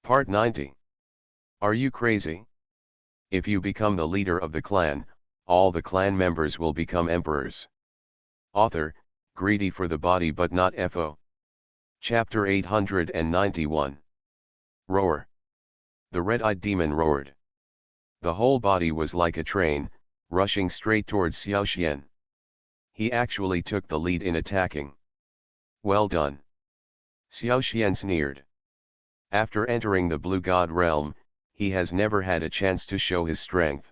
Part 90. Are you crazy? If you become the leader of the clan, all the clan members will become emperors. Author, greedy for the body but not FO. Chapter 891. Roar. The red-eyed demon roared. The whole body was like a train, rushing straight towards Xiaoxian. He actually took the lead in attacking. Well done. Xiaoxian sneered. After entering the Blue God realm, he has never had a chance to show his strength.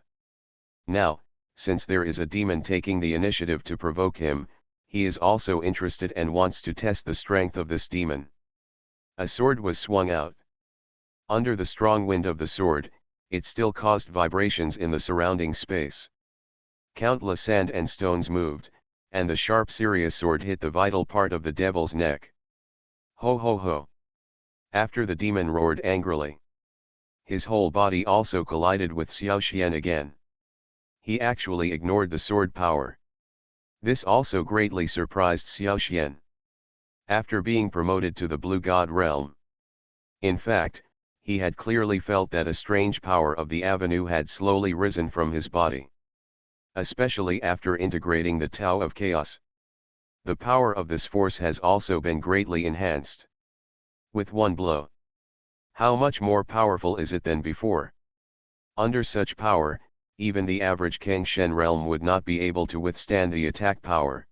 Now, since there is a demon taking the initiative to provoke him, he is also interested and wants to test the strength of this demon. A sword was swung out. Under the strong wind of the sword, it still caused vibrations in the surrounding space. Countless sand and stones moved, and the sharp serious sword hit the vital part of the devil's neck. Ho ho ho! After the demon roared angrily. His whole body also collided with Xiaoxian again. He actually ignored the sword power. This also greatly surprised Xiaoxian. After being promoted to the Blue God realm. In fact, he had clearly felt that a strange power of the avenue had slowly risen from his body. Especially after integrating the Tao of Chaos. The power of this force has also been greatly enhanced. With one blow. How much more powerful is it than before? Under such power, even the average Kangshen realm would not be able to withstand the attack power.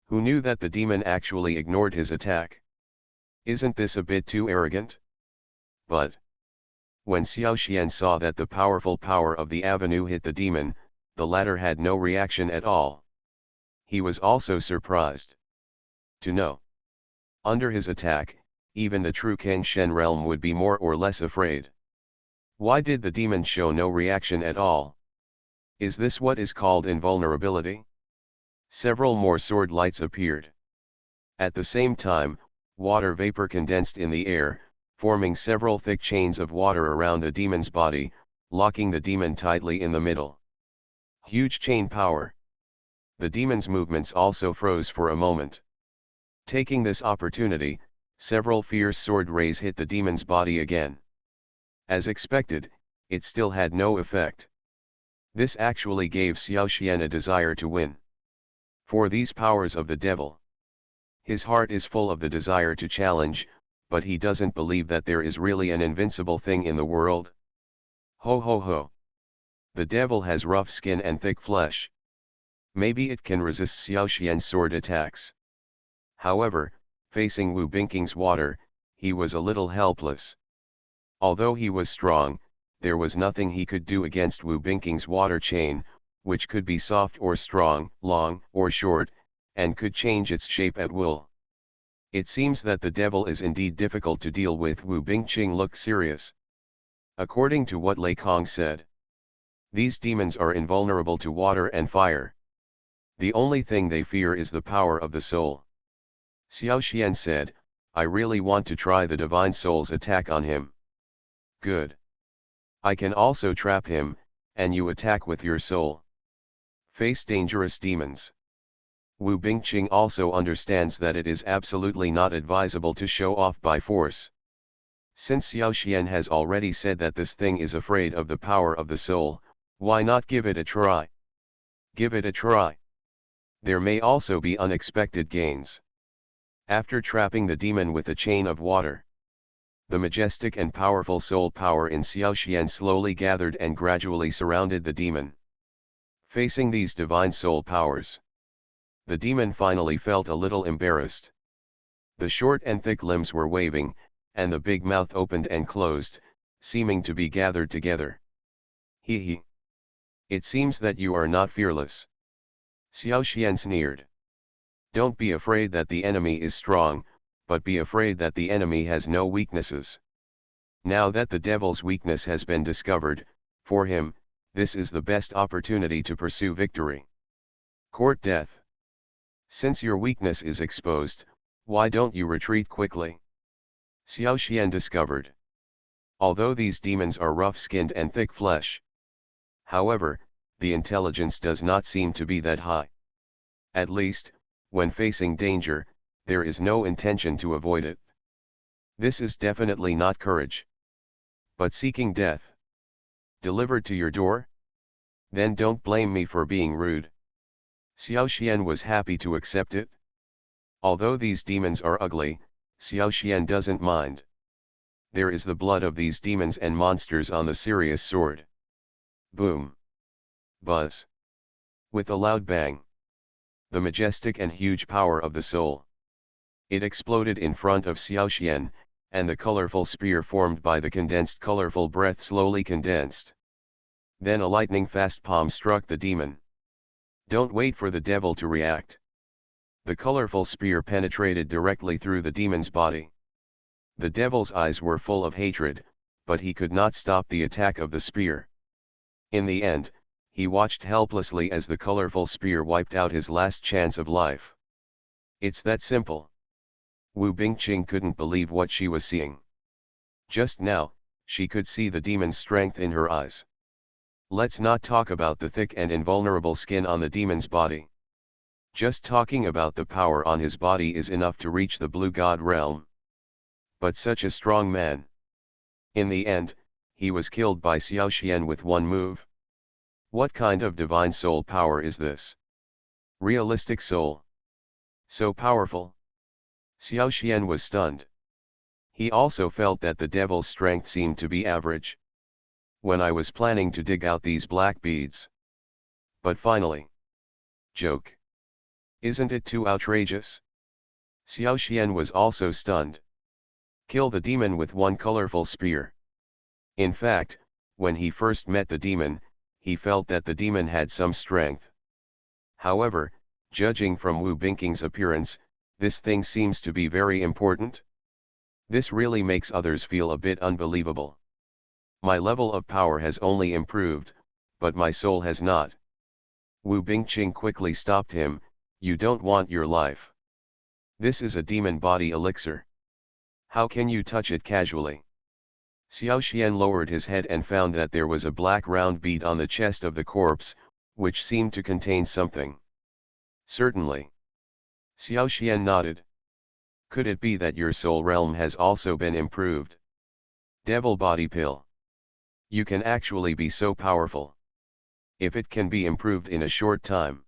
Who knew that the demon actually ignored his attack? Isn't this a bit too arrogant? But when Xiaoxian saw that the powerful power of the avenue hit the demon, the latter had no reaction at all. He was also surprised to know. Under his attack, even the true Kangshen realm would be more or less afraid. Why did the demon show no reaction at all? Is this what is called invulnerability? Several more sword lights appeared. At the same time, water vapor condensed in the air, forming several thick chains of water around the demon's body, locking the demon tightly in the middle. Huge chain power. The demon's movements also froze for a moment. Taking this opportunity, several fierce sword rays hit the demon's body again. As expected, it still had no effect. This actually gave Xiaoxian a desire to win. For these powers of the devil. His heart is full of the desire to challenge, but he doesn't believe that there is really an invincible thing in the world. Ho ho ho! The devil has rough skin and thick flesh. Maybe it can resist Xiaoxian's sword attacks. However, facing Wu Bingqing's water, he was a little helpless. Although he was strong, there was nothing he could do against Wu Bingqing's water chain, which could be soft or strong, long or short, and could change its shape at will. It seems that the devil is indeed difficult to deal with. Wu Bingqing looked serious. According to what Lei Kong said, these demons are invulnerable to water and fire. The only thing they fear is the power of the soul. Xiaoxian said, I really want to try the divine soul's attack on him. Good. I can also trap him, and you attack with your soul. Face dangerous demons. Wu Bingqing also understands that it is absolutely not advisable to show off by force. Since Xiaoxian has already said that this thing is afraid of the power of the soul, why not give it a try? Give it a try. There may also be unexpected gains. After trapping the demon with a chain of water, the majestic and powerful soul power in Xiaoxian slowly gathered and gradually surrounded the demon. Facing these divine soul powers, the demon finally felt a little embarrassed. The short and thick limbs were waving, and the big mouth opened and closed, seeming to be gathered together. He he. It seems that you are not fearless. Xiaoxian sneered. Don't be afraid that the enemy is strong, but be afraid that the enemy has no weaknesses. Now that the devil's weakness has been discovered, for him, this is the best opportunity to pursue victory. Court death. Since your weakness is exposed, why don't you retreat quickly? Xiaoxian discovered. Although these demons are rough-skinned and thick flesh. However, the intelligence does not seem to be that high. At least, when facing danger, there is no intention to avoid it. This is definitely not courage. but seeking death. Delivered to your door? Then don't blame me for being rude. Xiao Xian was happy to accept it. Although these demons are ugly, Xiao Xian doesn't mind. There is the blood of these demons and monsters on the Sirius sword. Boom. Buzz. With a loud bang. The majestic and huge power of the soul. It exploded in front of Xiao Xian, and the colorful spear formed by the condensed colorful breath slowly condensed. Then a lightning-fast palm struck the demon. Don't wait for the devil to react. The colorful spear penetrated directly through the demon's body. The devil's eyes were full of hatred, but he could not stop the attack of the spear. In the end, he watched helplessly as the colorful spear wiped out his last chance of life. It's that simple. Wu Bingqing couldn't believe what she was seeing. Just now, she could see the demon's strength in her eyes. Let's not talk about the thick and invulnerable skin on the demon's body. Just talking about the power on his body is enough to reach the blue god realm. But such a strong man. In the end, he was killed by Xiao Xian with one move. What kind of divine soul power is this? Realistic soul. So powerful. Xiao Xian was stunned. He also felt that the devil's strength seemed to be average. When I was planning to dig out these black beads. But finally. Joke. Isn't it too outrageous? Xiao Xian was also stunned. Kill the demon with one colorful spear. In fact, when he first met the demon, he felt that the demon had some strength. However, judging from Wu Bingqing's appearance, this thing seems to be very important. This really makes others feel a bit unbelievable. My level of power has only improved, but my soul has not. Wu Bingqing quickly stopped him. You don't want your life. This is a demon body elixir. How can you touch it casually? Xiao Xian lowered his head and found that there was a black round bead on the chest of the corpse, which seemed to contain something. Certainly. Xiao Xian nodded. Could it be that your soul realm has also been improved? Devil body pill. You can actually be so powerful. If it can be improved in a short time.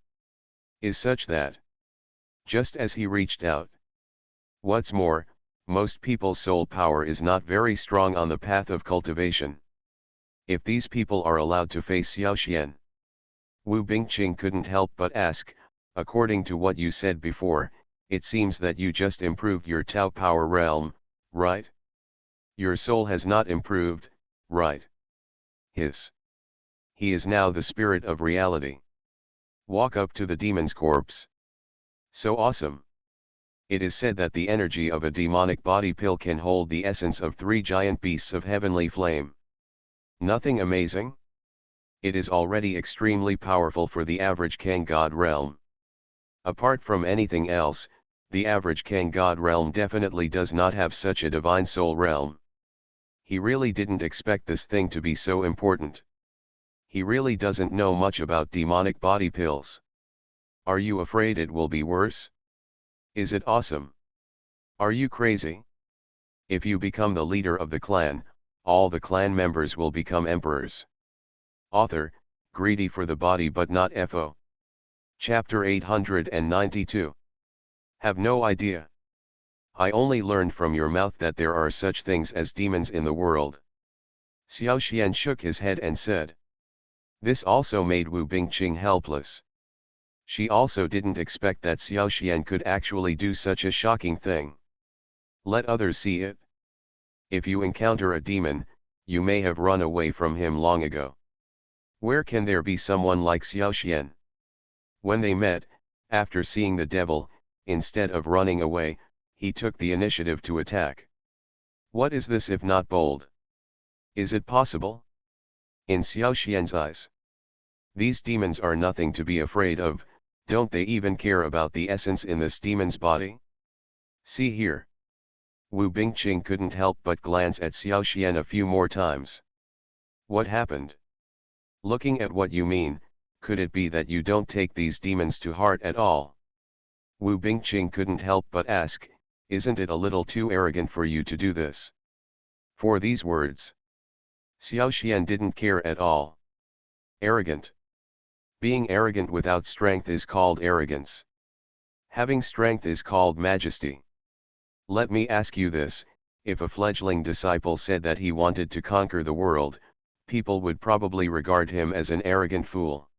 Is such that. Just as he reached out. What's more, most people's soul power is not very strong on the path of cultivation. If these people are allowed to face Xiao Xian. Wu Bingqing couldn't help but ask, according to what you said before, it seems that you just improved your Tao power realm, right? Your soul has not improved, right? His. He is now the spirit of reality. Walk up to the demon's corpse. So awesome. It is said that the energy of a demonic body pill can hold the essence of 3 giant beasts of heavenly flame. Nothing amazing? It is already extremely powerful for the average Kang God realm. Apart from anything else, the average Kang God realm definitely does not have such a divine soul realm. He really didn't expect this thing to be so important. He really doesn't know much about demonic body pills. Are you afraid it will be worse? Is it awesome? Are you crazy? If you become the leader of the clan, all the clan members will become emperors. Author, greedy for the body but not FO. Chapter 892. Have no idea. I only learned from your mouth that there are such things as demons in the world. Xiao Xian shook his head and said. This also made Wu Bingqing helpless. She also didn't expect that Xiao Xian could actually do such a shocking thing. Let others see it. If you encounter a demon, you may have run away from him long ago. Where can there be someone like Xiao Xian? When they met, after seeing the devil, instead of running away, he took the initiative to attack. What is this if not bold? Is it possible? In Xiao Xian's eyes. These demons are nothing to be afraid of, don't they even care about the essence in this demon's body? See here. Wu Bingqing couldn't help but glance at Xiao Xian a few more times. What happened? Looking at what you mean, could it be that you don't take these demons to heart at all? Wu Bingqing couldn't help but ask, isn't it a little too arrogant for you to do this? For these words. Xiao Xian didn't care at all. Arrogant. Being arrogant without strength is called arrogance. Having strength is called majesty. Let me ask you this, if a fledgling disciple said that he wanted to conquer the world, people would probably regard him as an arrogant fool.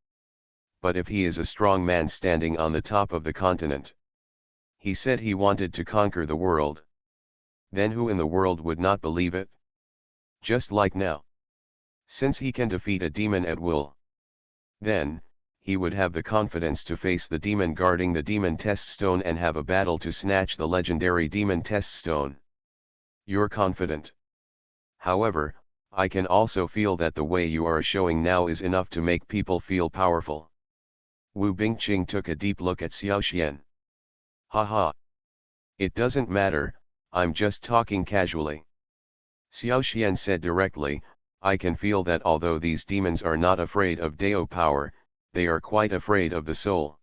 But if he is a strong man standing on the top of the continent, he said he wanted to conquer the world, then who in the world would not believe it? Just like now. Since he can defeat a demon at will, then, he would have the confidence to face the demon guarding the demon test stone and have a battle to snatch the legendary demon test stone. You're confident. However, I can also feel that the way you are showing now is enough to make people feel powerful. Wu Bingqing took a deep look at Xiao Xian. Haha. It doesn't matter, I'm just talking casually. Xiao Xian said directly, I can feel that although these demons are not afraid of Dao power, they are quite afraid of the soul.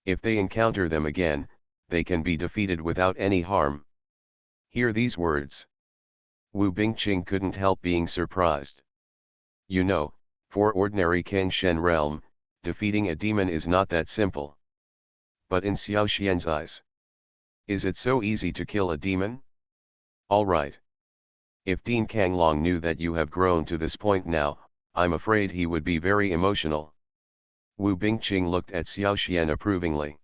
If they encounter them again, they can be defeated without any harm. Hear these words. Wu Bingqing couldn't help being surprised. You know, for ordinary Kang Shen realm, defeating a demon is not that simple. But in Xiao Xian's eyes, is it so easy to kill a demon? Alright. If Dean Kanglong knew that you have grown to this point now, I'm afraid he would be very emotional. Wu Bingqing looked at Xiao Xian approvingly.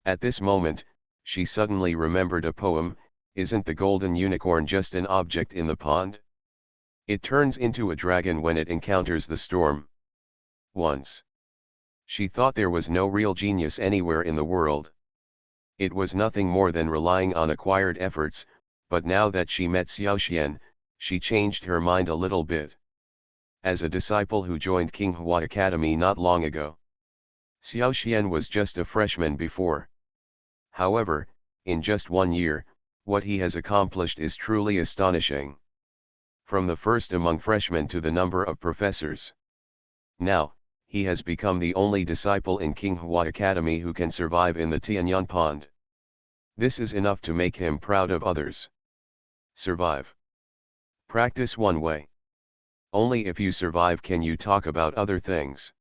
At this moment, she suddenly remembered a poem, isn't the golden unicorn just an object in the pond? It turns into a dragon when it encounters the storm. Once. She thought there was no real genius anywhere in the world. It was nothing more than relying on acquired efforts, but now that she met Xiao Xian, she changed her mind a little bit. As a disciple who joined Qinghua Academy not long ago, Xiao Xian was just a freshman before. However, in just 1 year, what he has accomplished is truly astonishing. From the first among freshmen to the number of professors. Now, he has become the only disciple in Qinghua Academy who can survive in the Tianyan Pond. This is enough to make him proud of others. Survive. Practice one way. Only if you survive can you talk about other things.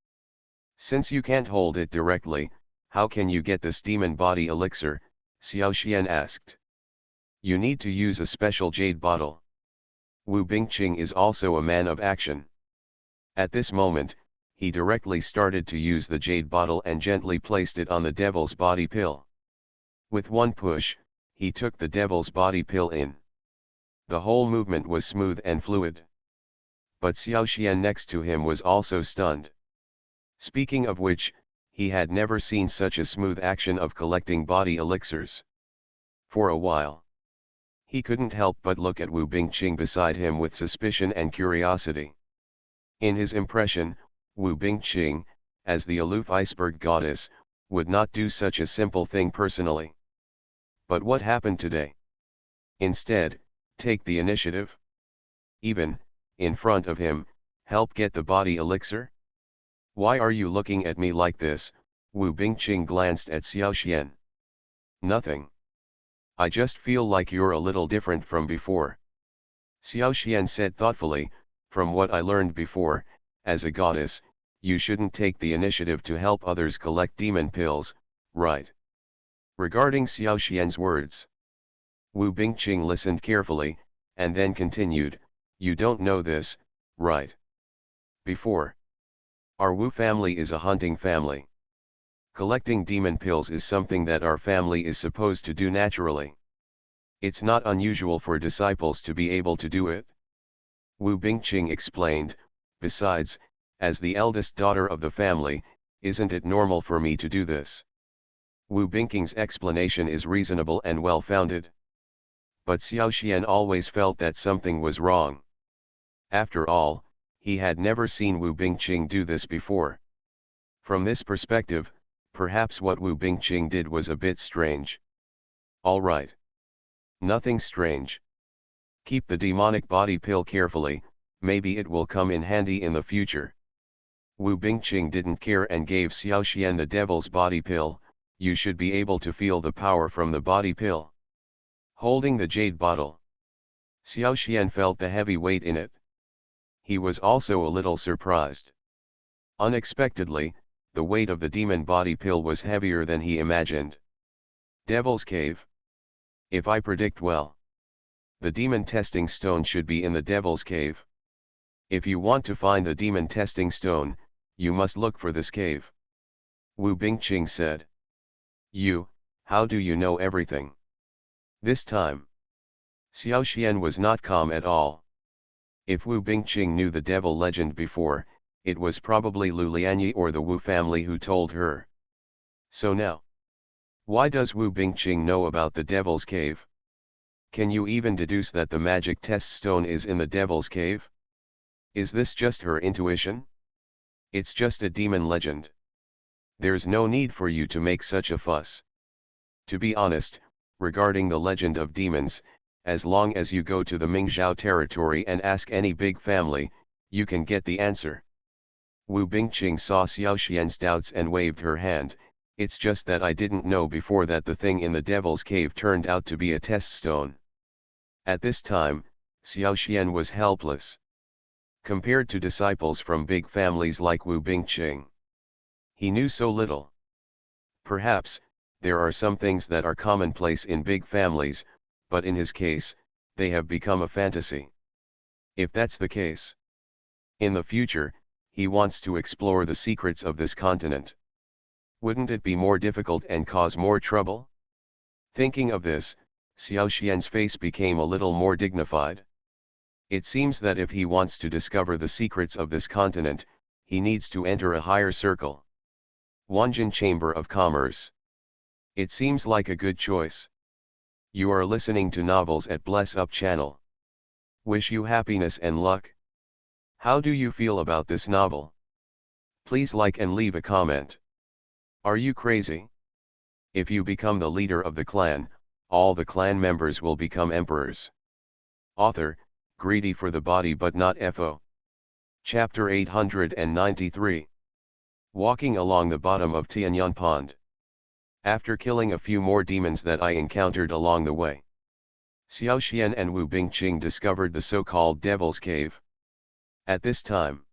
Since you can't hold it directly, how can you get this demon body elixir? Xiao Xian asked. You need to use a special jade bottle. Wu Bingqing is also a man of action. At this moment, he directly started to use the jade bottle and gently placed it on the devil's body pill. With one push, he took the devil's body pill in. The whole movement was smooth and fluid. But Xiao Xian next to him was also stunned. Speaking of which, he had never seen such a smooth action of collecting body elixirs. For a while, he couldn't help but look at Wu Bingqing beside him with suspicion and curiosity. In his impression, Wu Bingqing, as the aloof iceberg goddess, would not do such a simple thing personally. But what happened today? Instead, take the initiative? Even, in front of him, help get the body elixir? Why are you looking at me like this? Wu Bingqing glanced at Xiao Xian. Nothing. I just feel like you're a little different from before. Xiao Xian said thoughtfully, from what I learned before, as a goddess, you shouldn't take the initiative to help others collect demon pills, right? Regarding Xiao Xian's words, Wu Bingqing listened carefully, and then continued, you don't know this, right? Before. Our Wu family is a hunting family. Collecting demon pills is something that our family is supposed to do naturally. It's not unusual for disciples to be able to do it. Wu Bingqing explained, besides, as the eldest daughter of the family, isn't it normal for me to do this? Wu Bingqing's explanation is reasonable and well-founded. But Xiao Xian always felt that something was wrong. After all, he had never seen Wu Bingqing do this before. From this perspective, perhaps what Wu Bingqing did was a bit strange. Alright. Nothing strange. Keep the demonic body pill carefully, maybe it will come in handy in the future. Wu Bingqing didn't care and gave Xiao Xian the devil's body pill. You should be able to feel the power from the body pill. Holding the jade bottle, Xiao Xian felt the heavy weight in it. He was also a little surprised. Unexpectedly, the weight of the demon body pill was heavier than he imagined. Devil's Cave. If I predict well, the demon testing stone should be in the Devil's Cave. If you want to find the demon testing stone, you must look for this cave. Wu Bingqing said. How do you know everything? This time, Xiao Xian was not calm at all. If Wu Bingqing knew the devil legend before, it was probably Lu Lianyi or the Wu family who told her. So now, why does Wu Bingqing know about the Devil's Cave? Can you even deduce that the magic test stone is in the Devil's Cave? Is this just her intuition? It's just a demon legend. There's no need for you to make such a fuss. To be honest, regarding the legend of demons, as long as you go to the Mingzhou territory and ask any big family, you can get the answer. Wu Bingqing saw Xiao Xian's doubts and waved her hand. It's just that I didn't know before that the thing in the Devil's Cave turned out to be a test stone. At this time, Xiao Xian was helpless. Compared to disciples from big families like Wu Bingqing, he knew so little. Perhaps, there are some things that are commonplace in big families, but in his case, they have become a fantasy. If that's the case, in the future, he wants to explore the secrets of this continent. Wouldn't it be more difficult and cause more trouble? Thinking of this, Xiao Xian's face became a little more dignified. It seems that if he wants to discover the secrets of this continent, he needs to enter a higher circle. Wanjin Chamber of Commerce. It seems like a good choice. You are listening to Novels at Bless Up channel. Wish you happiness and luck. How do you feel about this novel? Please like and leave a comment. Are you crazy? If you become the leader of the clan, all the clan members will become emperors. Author, greedy for the body but not FO. Chapter 893. Walking along the bottom of Tianyan Pond. After killing a few more demons that I encountered along the way, Xiao Xian and Wu Bingqing discovered the so-called Devil's Cave. At this time,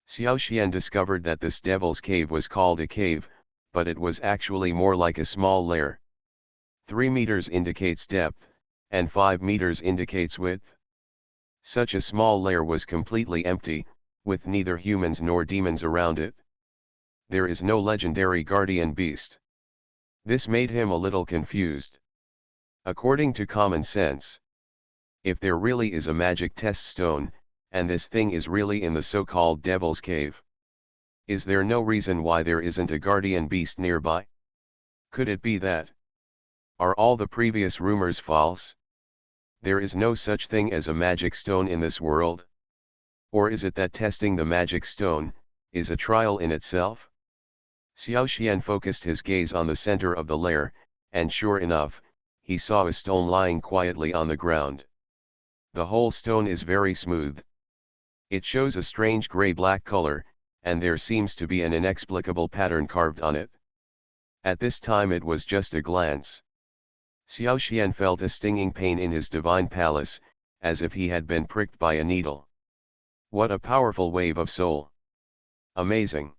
Xiao Xian discovered that this Devil's Cave was called a cave, but it was actually more like a small lair. 3 meters indicates depth, and 5 meters indicates width. Such a small lair was completely empty, with neither humans nor demons around it. There is no legendary guardian beast. This made him a little confused. According to common sense, if there really is a magic test stone, and this thing is really in the so-called Devil's Cave, is there no reason why there isn't a guardian beast nearby? Could it be that? Are all the previous rumors false? There is no such thing as a magic stone in this world? Or is it that testing the magic stone is a trial in itself? Xiao Xian focused his gaze on the center of the lair, and sure enough, he saw a stone lying quietly on the ground. The whole stone is very smooth. It shows a strange gray-black color, and there seems to be an inexplicable pattern carved on it. At this time it was just a glance. Xiao Xian felt a stinging pain in his divine palace, as if he had been pricked by a needle. What a powerful wave of soul! Amazing!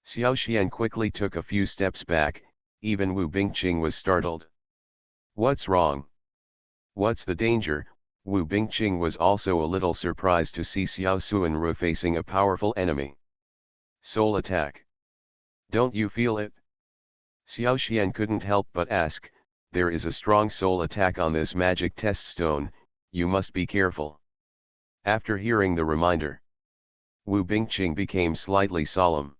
Xiao Xian quickly took a few steps back, even Wu Bingqing was startled. What's wrong? What's the danger? Wu Bingqing was also a little surprised to see Xiao Suanru facing a powerful enemy. Soul attack. Don't you feel it? Xiao Xian couldn't help but ask, there is a strong soul attack on this magic test stone, you must be careful. After hearing the reminder, Wu Bingqing became slightly solemn.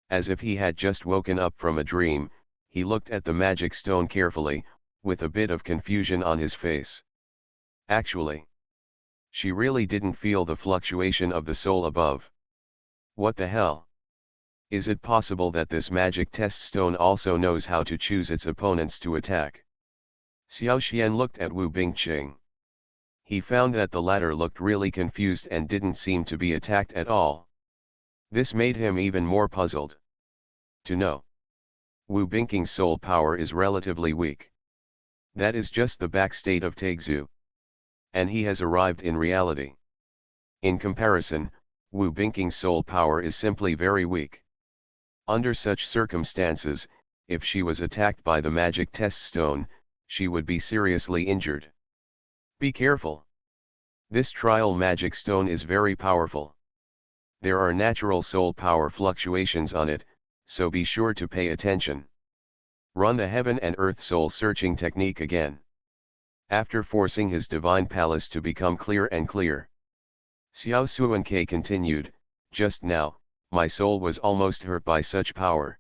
As if he had just woken up from a dream, he looked at the magic stone carefully, with a bit of confusion on his face. Actually, she really didn't feel the fluctuation of the soul above. What the hell? Is it possible that this magic test stone also knows how to choose its opponents to attack? Xiao Xian looked at Wu Bingqing. He found that the latter looked really confused and didn't seem to be attacked at all. This made him even more puzzled. To know, Wu Bingqing's soul power is relatively weak. That is just the backstate of Taixu. And he has arrived in reality. In comparison, Wu Bingqing's soul power is simply very weak. Under such circumstances, if she was attacked by the magic test stone, she would be seriously injured. Be careful. This trial magic stone is very powerful. There are natural soul power fluctuations on it, so be sure to pay attention. Run the heaven and earth soul searching technique again. After forcing his divine palace to become clear and clear, Xiao Suanke continued, just now, my soul was almost hurt by such power.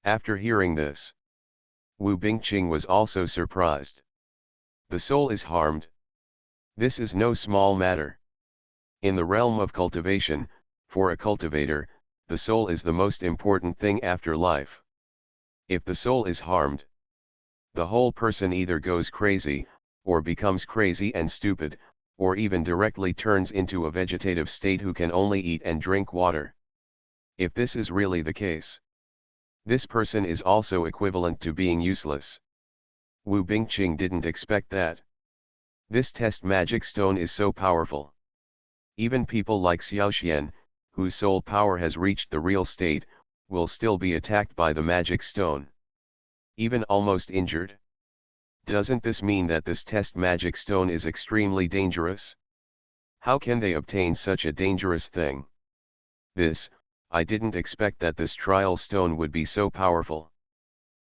After hearing this, Wu Bingqing was also surprised. The soul is harmed. This is no small matter. In the realm of cultivation, for a cultivator, the soul is the most important thing after life. If the soul is harmed, the whole person either goes crazy, or becomes crazy and stupid, or even directly turns into a vegetative state who can only eat and drink water. If this is really the case, this person is also equivalent to being useless. Wu Bingqing didn't expect that. This test magic stone is so powerful. Even people like Xiaoxian, whose soul power has reached the real state, will still be attacked by the magic stone. Even almost injured. Doesn't this mean that this test magic stone is extremely dangerous? How can they obtain such a dangerous thing? I didn't expect that this trial stone would be so powerful.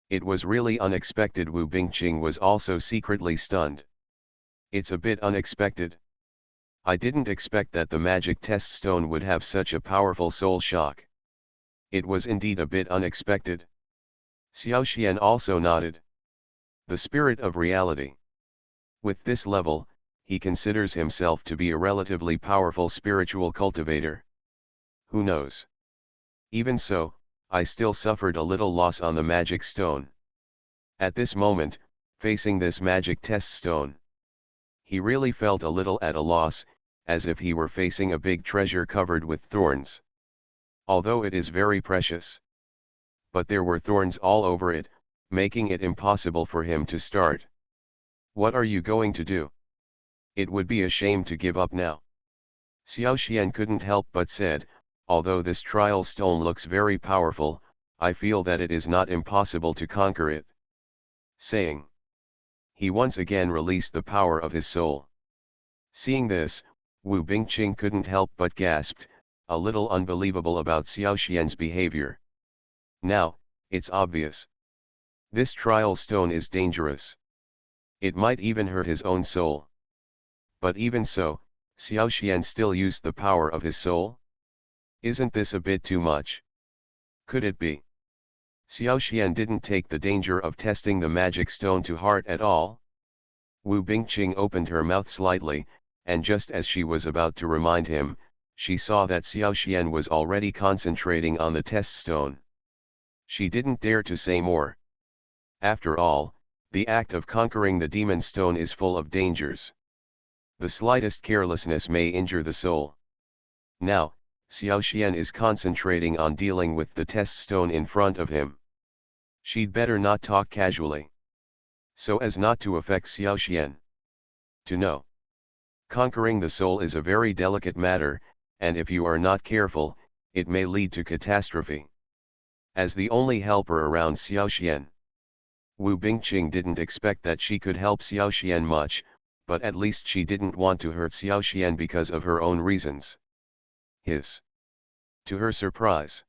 It was really unexpected. Wu Bingqing was also secretly stunned. It's a bit unexpected. I didn't expect that the magic test stone would have such a powerful soul shock. It was indeed a bit unexpected. Xiaoxian also nodded. The spirit of reality. With this level, he considers himself to be a relatively powerful spiritual cultivator. Who knows? Even so, I still suffered a little loss on the magic stone. At this moment, facing this magic test stone, he really felt a little at a loss, as if he were facing a big treasure covered with thorns. Although it is very precious. But there were thorns all over it, making it impossible for him to start. What are you going to do? It would be a shame to give up now. Xiaoxian couldn't help but said, although this trial stone looks very powerful, I feel that it is not impossible to conquer it. Saying, he once again released the power of his soul. Seeing this, Wu Bingqing couldn't help but gasped, a little unbelievable about Xiaoxian's behavior. Now, it's obvious. This trial stone is dangerous. It might even hurt his own soul. But even so, Xiaoxian still used the power of his soul? Isn't this a bit too much? Could it be? Xiaoxian didn't take the danger of testing the magic stone to heart at all. Wu Bingqing opened her mouth slightly, and just as she was about to remind him, she saw that Xiaoxian was already concentrating on the test stone. She didn't dare to say more. After all, the act of conquering the demon stone is full of dangers. The slightest carelessness may injure the soul. Now, Xiaoxian is concentrating on dealing with the test stone in front of him. She'd better not talk casually, so as not to affect Xiaoxian. To know. Conquering the soul is a very delicate matter, and if you are not careful, it may lead to catastrophe. As the only helper around Xiaoxian, Wu Bingqing didn't expect that she could help Xiaoxian much, but at least she didn't want to hurt Xiaoxian because of her own reasons. To her surprise,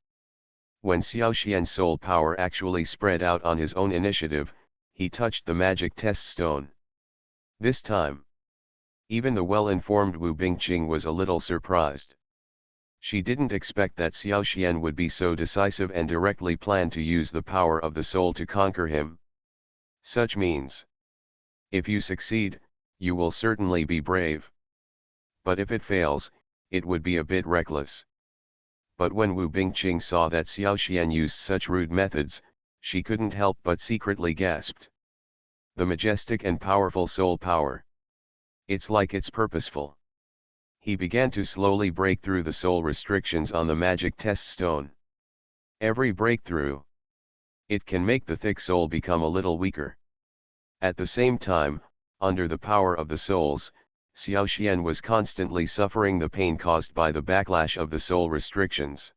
when Xiaoxian's soul power actually spread out on his own initiative, he touched the magic test stone. This time, even the well-informed Wu Bingqing was a little surprised. She didn't expect that Xiaoxian would be so decisive and directly plan to use the power of the soul to conquer him. Such means, if you succeed, you will certainly be brave. But if it fails, it would be a bit reckless. But when Wu Bingqing saw that Xiaoxian used such rude methods, she couldn't help but secretly gasped. The majestic and powerful soul power. It's like it's purposeful. He began to slowly break through the soul restrictions on the magic test stone. Every breakthrough, it can make the thick soul become a little weaker. At the same time, under the power of the souls, Xiao Xian was constantly suffering the pain caused by the backlash of the soul restrictions.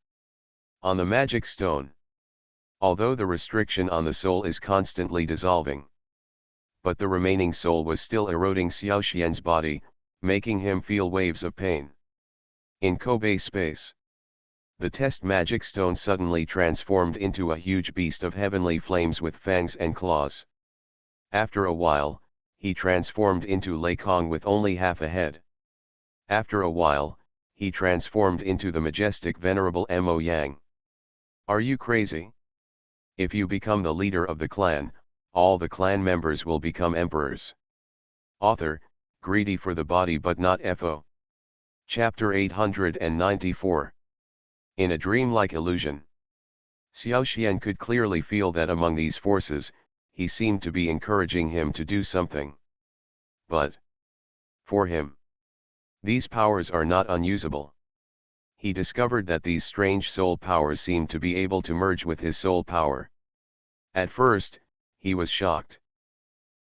On the magic stone. Although the restriction on the soul is constantly dissolving, but the remaining soul was still eroding Xiao Xian's body, making him feel waves of pain. In Kobe space, the test magic stone suddenly transformed into a huge beast of heavenly flames with fangs and claws. After a while, he transformed into Lei Kong with only half a head. After a while, he transformed into the majestic venerable Mo Yang. Are you crazy? If you become the leader of the clan, all the clan members will become emperors. Author, greedy for the body but not FO. Chapter 894. In a dreamlike illusion. Xiao Xian could clearly feel that among these forces, he seemed to be encouraging him to do something. But, for him, these powers are not unusable. He discovered that these strange soul powers seemed to be able to merge with his soul power. At first, he was shocked.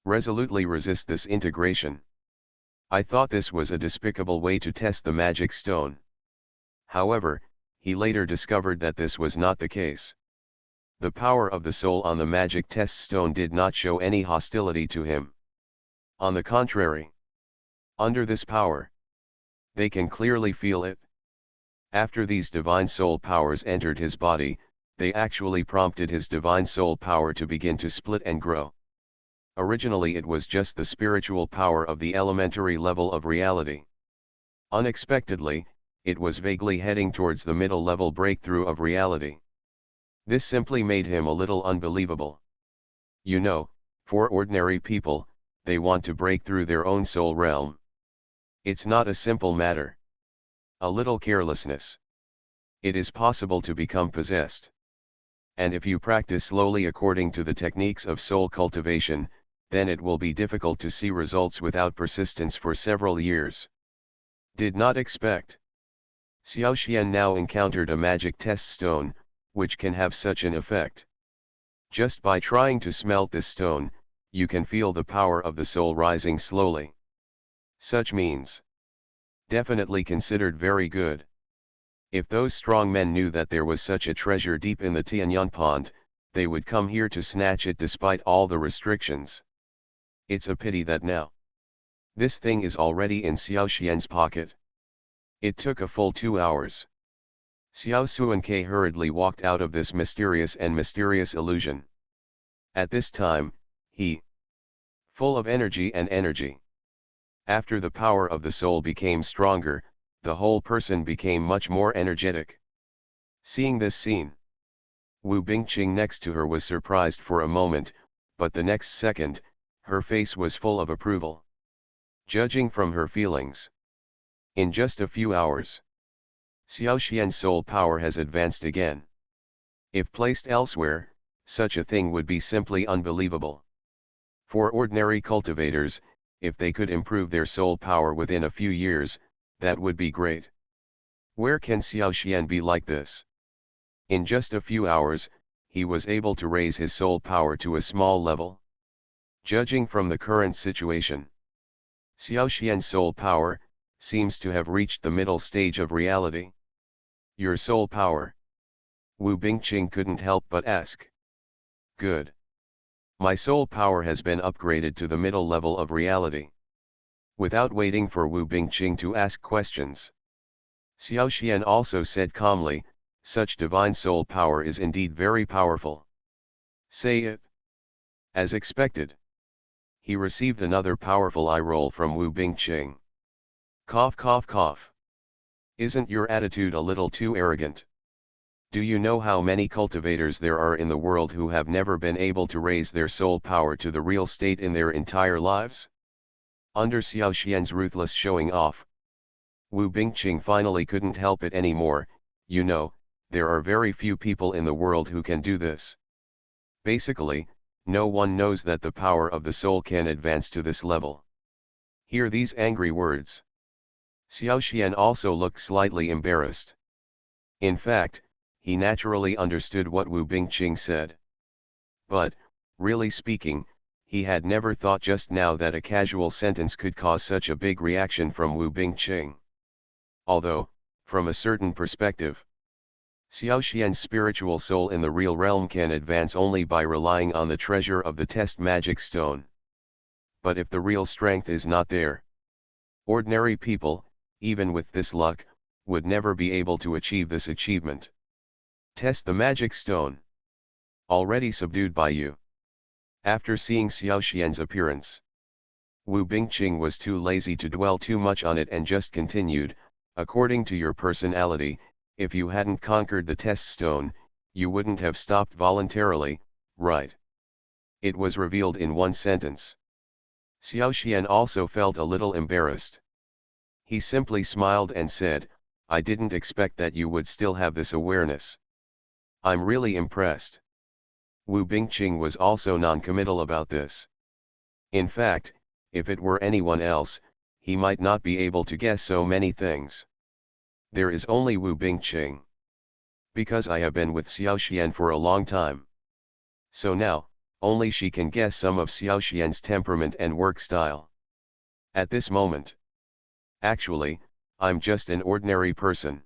Resolutely resist this integration. I thought this was a despicable way to test the magic stone. However, he later discovered that this was not the case. The power of the soul on the magic test stone did not show any hostility to him. On the contrary, under this power, they can clearly feel it. After these divine soul powers entered his body, they actually prompted his divine soul power to begin to split and grow. Originally it was just the spiritual power of the elementary level of reality. Unexpectedly, it was vaguely heading towards the middle level breakthrough of reality. This simply made him a little unbelievable. You know, for ordinary people, they want to break through their own soul realm. It's not a simple matter. A little carelessness. It is possible to become possessed. And if you practice slowly according to the techniques of soul cultivation, then it will be difficult to see results without persistence for several years. Did not expect. Xiao Xian now encountered a magic test stone, which can have such an effect. Just by trying to smelt this stone, you can feel the power of the soul rising slowly. Such means definitely considered very good. If those strong men knew that there was such a treasure deep in the Tianyan pond, they would come here to snatch it despite all the restrictions. It's a pity that now this thing is already in Xiao Xian's pocket. It took a full 2 hours. Xiao Xuanke hurriedly walked out of this mysterious illusion. At this time, he, full of energy and energy. After the power of the soul became stronger, the whole person became much more energetic. Seeing this scene, Wu Bingqing next to her was surprised for a moment, but the next second, her face was full of approval. Judging from her feelings, in just a few hours, Xiao Xian's soul power has advanced again. If placed elsewhere, such a thing would be simply unbelievable. For ordinary cultivators, if they could improve their soul power within a few years, that would be great. Where can Xiao Xian be like this? In just a few hours, he was able to raise his soul power to a small level. Judging from the current situation, Xiao Xian's soul power seems to have reached the middle stage of reality. Your soul power? Wu Bingqing couldn't help but ask. Good. My soul power has been upgraded to the middle level of reality. Without waiting for Wu Bingqing to ask questions, Xiao Xian also said calmly, such divine soul power is indeed very powerful. Say it. As expected, he received another powerful eye roll from Wu Bingqing. Cough cough cough. Isn't your attitude a little too arrogant? Do you know how many cultivators there are in the world who have never been able to raise their soul power to the real state in their entire lives? Under Xiao Xian's ruthless showing off, Wu Bingqing finally couldn't help it anymore. You know, there are very few people in the world who can do this. Basically, no one knows that the power of the soul can advance to this level. Hear these angry words. Xiao Xian also looked slightly embarrassed. In fact, he naturally understood what Wu Bingqing said. But, really speaking, He had never thought just now that a casual sentence could cause such a big reaction from Wu Bingqing. Although, from a certain perspective, Xiao Xian's spiritual soul in the real realm can advance only by relying on the treasure of the test magic stone. But if the real strength is not there, ordinary people, even with this luck, would never be able to achieve this achievement. Test the magic stone. Already subdued by you. After seeing Xiao Xian's appearance, Wu Bingqing was too lazy to dwell too much on it and just continued, according to your personality, if you hadn't conquered the test stone, you wouldn't have stopped voluntarily, right? It was revealed in one sentence. Xiao Xian also felt a little embarrassed. He simply smiled and said, I didn't expect that you would still have this awareness. I'm really impressed. Wu Bingqing was also non-committal about this. In fact, if it were anyone else, he might not be able to guess so many things. There is only Wu Bingqing. Because I have been with Xiao Xian for a long time. So now, only she can guess some of Xiao Xian's temperament and work style. At this moment. Actually, I'm just an ordinary person.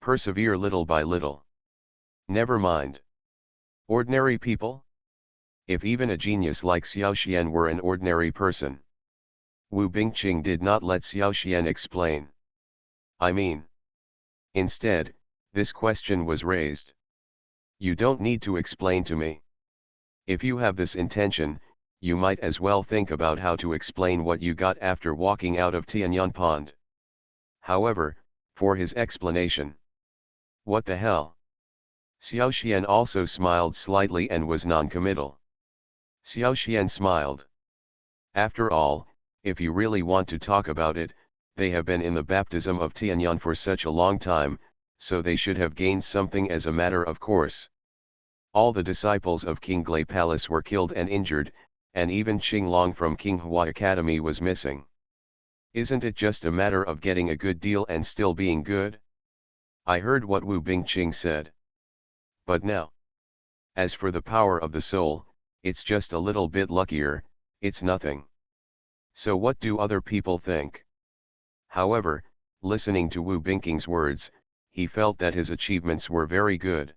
Persevere little by little. Never mind. Ordinary people? If even a genius like Xiao Xian were an ordinary person. Wu Bingqing did not let Xiao Xian explain. I mean. Instead, this question was raised. You don't need to explain to me. If you have this intention, you might as well think about how to explain what you got after walking out of Tianyan Pond. However, for his explanation. What the hell? Xiao Xian also smiled slightly and was non-committal. Xiao Xian smiled. After all, if you really want to talk about it, they have been in the baptism of Tianyan for such a long time, so they should have gained something as a matter of course. All the disciples of King Glai Palace were killed and injured, and even Qinglong from King Hua Academy was missing. Isn't it just a matter of getting a good deal and still being good? I heard what Wu Bingqing said. But now, as for the power of the soul, it's just a little bit luckier, it's nothing. So what do other people think? However, listening to Wu Bingqing's words, he felt that his achievements were very good.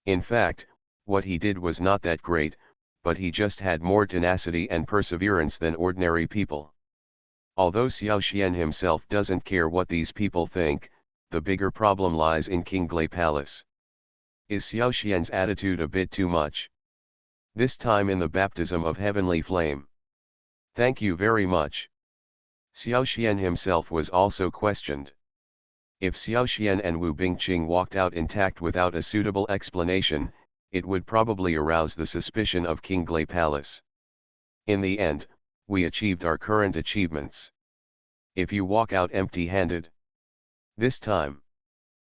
In fact, what he did was not that great, but he just had more tenacity and perseverance than ordinary people. Although Xiao Xian himself doesn't care what these people think, the bigger problem lies in King Glai Palace. Is Xiao Xian's attitude a bit too much? This time in the baptism of heavenly flame. Thank you very much. Xiao Xian himself was also questioned. If Xiao Xian and Wu Bingqing walked out intact without a suitable explanation, it would probably arouse the suspicion of King Glai Palace. In the end, we achieved our current achievements. If you walk out empty-handed. This time.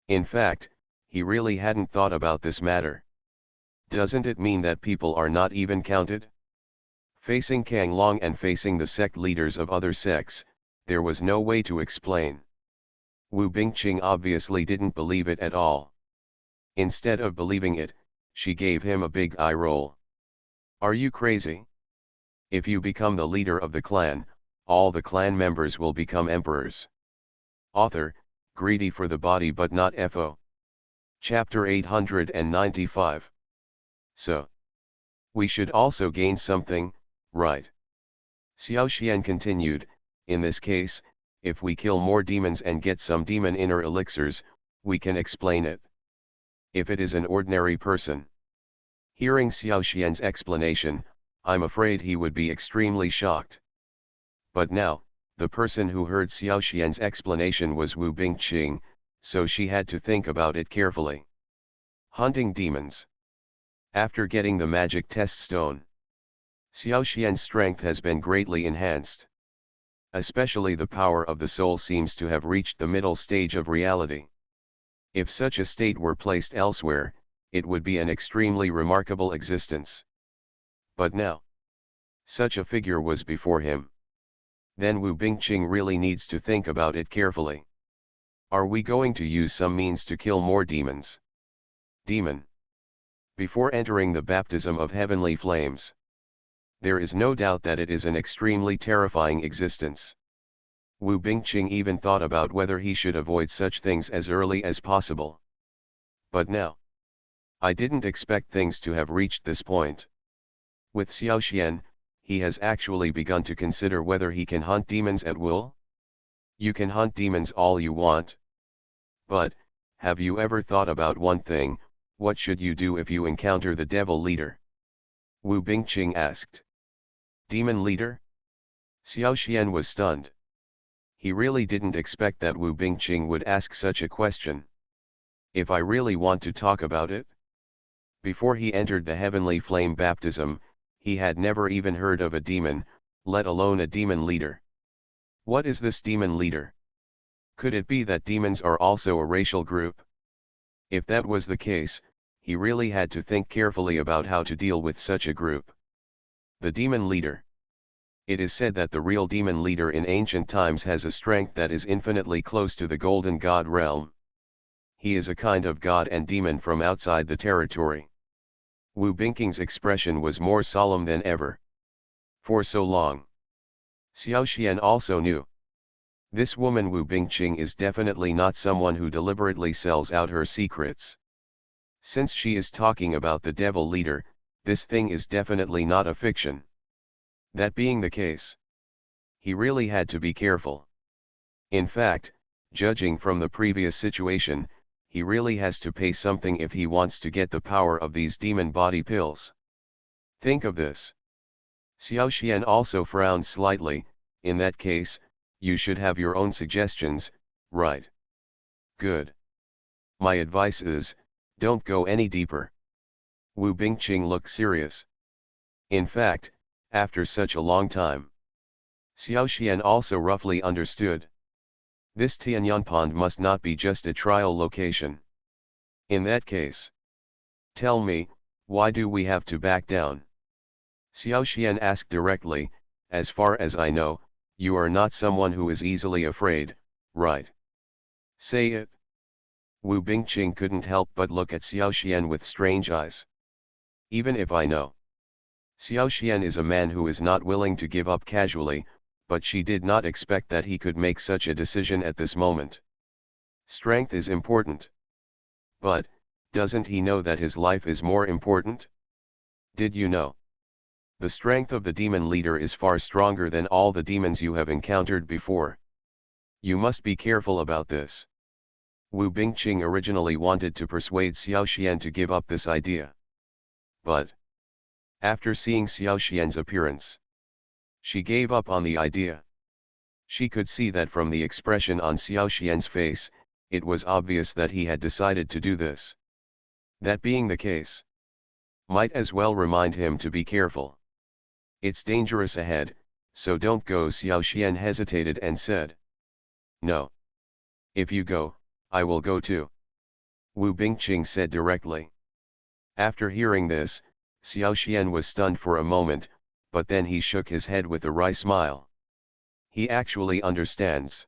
In fact, he really hadn't thought about this matter. Doesn't it mean that people are not even counted? Facing Kang Long and facing the sect leaders of other sects, there was no way to explain. Wu Bingqing obviously didn't believe it at all. Instead of believing it, she gave him a big eye roll. Are you crazy? If you become the leader of the clan, all the clan members will become emperors. Author, greedy for the body but not FO. Chapter 895. So. We should also gain something, right? Xiao Xian continued, in this case, if we kill more demons and get some demon inner elixirs, we can explain it. If it is an ordinary person. Hearing Xiao Xian's explanation, I'm afraid he would be extremely shocked. But now, the person who heard Xiao Xian's explanation was Wu Bingqing, so she had to think about it carefully. Hunting demons. After getting the magic test stone, Xiao Xian's strength has been greatly enhanced. Especially the power of the soul seems to have reached the middle stage of reality. If such a state were placed elsewhere, it would be an extremely remarkable existence. But now, such a figure was before him. Then Wu Bingqing really needs to think about it carefully. Are we going to use some means to kill more demons? Demon. Before entering the baptism of heavenly flames. There is no doubt that it is an extremely terrifying existence. Wu Bingqing even thought about whether he should avoid such things as early as possible. But now, I didn't expect things to have reached this point. With Xiao Xian, he has actually begun to consider whether he can hunt demons at will. You can hunt demons all you want. But, have you ever thought about one thing? What should you do if you encounter the devil leader? Wu Bingqing asked. Demon leader? Xiao Xian was stunned. He really didn't expect that Wu Bingqing would ask such a question. If I really want to talk about it? Before he entered the heavenly flame baptism, he had never even heard of a demon, let alone a demon leader. What is this demon leader? Could it be that demons are also a racial group? If that was the case, he really had to think carefully about how to deal with such a group. The demon leader. It is said that the real demon leader in ancient times has a strength that is infinitely close to the golden god realm. He is a kind of god and demon from outside the territory. Wu Bingqing's expression was more solemn than ever. For so long. Xiao Xian also knew. This woman Wu Bingqing is definitely not someone who deliberately sells out her secrets. Since she is talking about the devil leader, this thing is definitely not a fiction. That being the case, he really had to be careful. In fact, judging from the previous situation, he really has to pay something if he wants to get the power of these demon body pills. Think of this. Xiao Xian also frowned slightly. In that case, you should have your own suggestions, right? Good. My advice is, don't go any deeper. Wu Bingqing looked serious. In fact, after such a long time, Xiao Xian also roughly understood. This Tianyan Pond must not be just a trial location. In that case, tell me, why do we have to back down? Xiao Xian asked directly. As far as I know, you are not someone who is easily afraid, right? Say it. Wu Bingqing couldn't help but look at Xiao Xian with strange eyes. Even if I know. Xiao Xian is a man who is not willing to give up casually, but she did not expect that he could make such a decision at this moment. Strength is important. But, doesn't he know that his life is more important? Did you know? The strength of the demon leader is far stronger than all the demons you have encountered before. You must be careful about this. Wu Bingqing originally wanted to persuade Xiao Xian to give up this idea. But, after seeing Xiao Xian's appearance, she gave up on the idea. She could see that from the expression on Xiao Xian's face, it was obvious that he had decided to do this. That being the case, might as well remind him to be careful. It's dangerous ahead, so don't go. Xiao Xian hesitated and said. No. If you go, I will go too. Wu Bingqing said directly. After hearing this, Xiao Xian was stunned for a moment, but then he shook his head with a wry smile. He actually understands.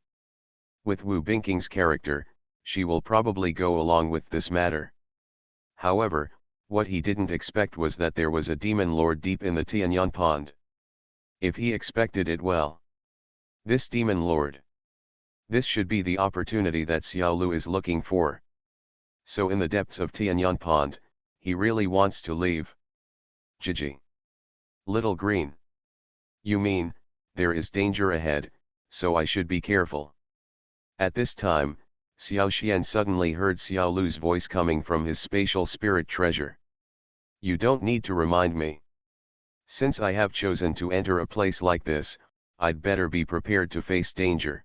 With Wu Bingqing's character, she will probably go along with this matter. However, what he didn't expect was that there was a demon lord deep in the Tianyan Pond. If he expected it, well. This demon lord. This should be the opportunity that Xiao Lu is looking for. So in the depths of Tianyan Pond, he really wants to leave. Gigi. Little green. You mean, there is danger ahead, so I should be careful. At this time, Xiao Xian suddenly heard Xiao Lu's voice coming from his spatial spirit treasure. You don't need to remind me. Since I have chosen to enter a place like this, I'd better be prepared to face danger.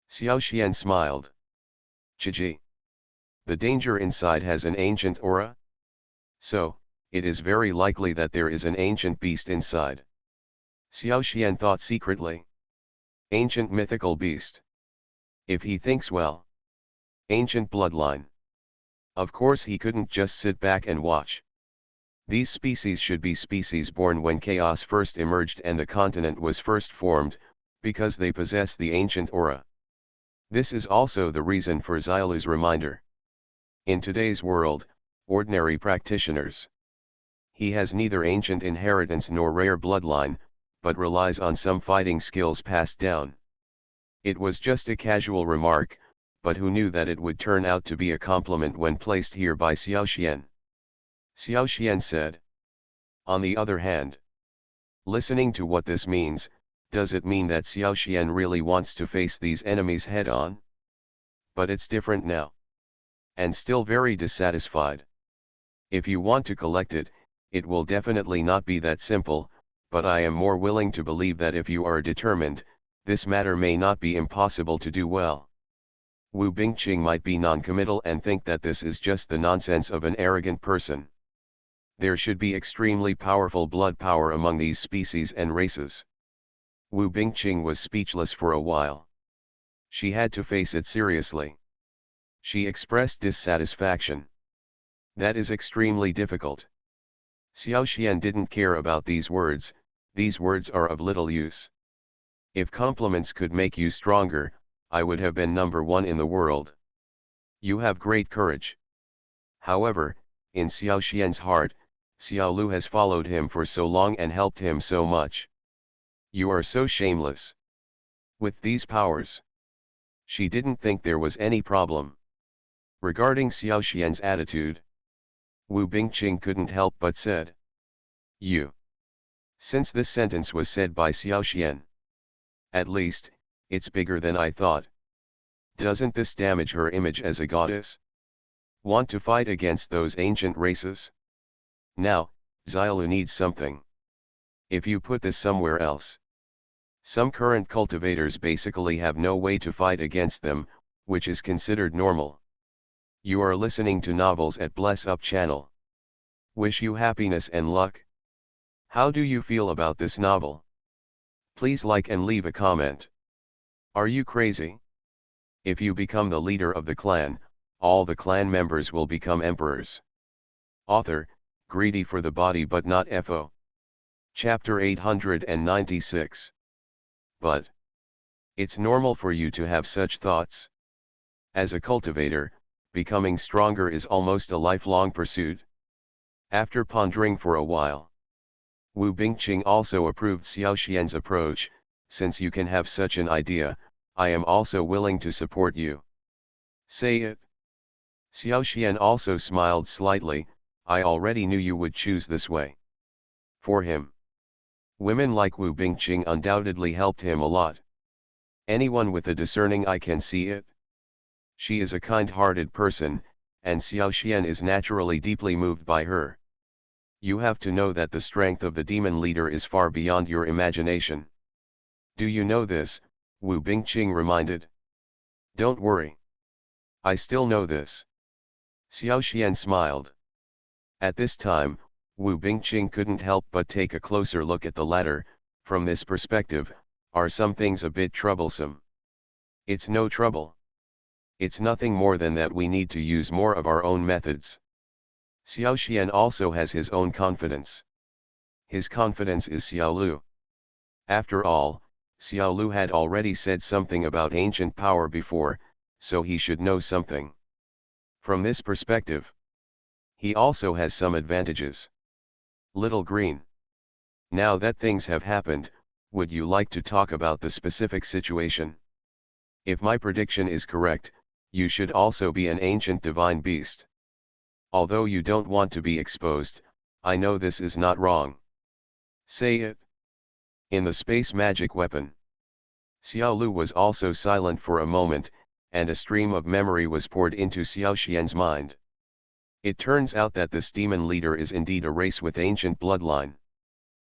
Xiao Xian smiled. Chiji. The danger inside has an ancient aura? So, it is very likely that there is an ancient beast inside. Xiao Xian thought secretly. Ancient mythical beast. If he thinks well. Ancient bloodline. Of course he couldn't just sit back and watch. These species should be species born when chaos first emerged and the continent was first formed, because they possess the ancient aura. This is also the reason for Xiaolu's reminder. In today's world, ordinary practitioners, He has neither ancient inheritance nor rare bloodline, but relies on some fighting skills passed down. It was just a casual remark, but who knew that it would turn out to be a compliment when placed here by Xiaoxian. Xiaoxian said. On the other hand, listening to what this means, does it mean that Xiaoxian really wants to face these enemies head-on? But it's different now. And still very dissatisfied. If you want to collect it, it will definitely not be that simple, but I am more willing to believe that if you are determined, this matter may not be impossible to do well. Wu Bingqing might be non-committal and think that this is just the nonsense of an arrogant person. There should be extremely powerful blood power among these species and races. Wu Bingqing was speechless for a while. She had to face it seriously. She expressed dissatisfaction. That is extremely difficult. Xiaoxian didn't care about these words are of little use. If compliments could make you stronger, I would have been number one in the world. You have great courage. However, in Xiaoxian's heart, Xiaolu has followed him for so long and helped him so much. You are so shameless. With these powers. She didn't think there was any problem. Regarding Xiaoxian's attitude, Wu Bingqing couldn't help but said. You. Since this sentence was said by Xiaoxian. At least, it's bigger than I thought. Doesn't this damage her image as a goddess? Want to fight against those ancient races? Now, Xiaolu needs something. If you put this somewhere else. Some current cultivators basically have no way to fight against them, which is considered normal. You are listening to novels at Bless Up channel. Wish you happiness and luck. How do you feel about this novel? Please like and leave a comment. Are you crazy? If you become the leader of the clan, all the clan members will become emperors. Author, greedy for the body but not FO. Chapter 896. But it's normal for you to have such thoughts. As a cultivator, becoming stronger is almost a lifelong pursuit. After pondering for a while, Wu Bingqing also approved Xiaoxian's approach. Since you can have such an idea, I am also willing to support you. Say it. Xiaoxian also smiled slightly. I already knew you would choose this way. For him, women like Wu Bingqing undoubtedly helped him a lot. Anyone with a discerning eye can see it. She is a kind-hearted person, and Xiaoxian is naturally deeply moved by her. You have to know that the strength of the demon leader is far beyond your imagination. Do you know this? Wu Bingqing reminded. Don't worry. I still know this. Xiaoxian smiled. At this time, Wu Bingqing couldn't help but take a closer look at the latter. From this perspective, are some things a bit troublesome? It's no trouble. It's nothing more than that we need to use more of our own methods. Xiaoxian also has his own confidence. His confidence is Xiaolu. After all, Xiaolu had already said something about ancient power before, so he should know something. From this perspective, he also has some advantages. Little Green. Now that things have happened, would you like to talk about the specific situation? If my prediction is correct, you should also be an ancient divine beast. Although you don't want to be exposed, I know this is not wrong. Say it. In the space magic weapon. Xiaolu was also silent for a moment, and a stream of memory was poured into Xiaoxian's mind. It turns out that this demon leader is indeed a race with ancient bloodline.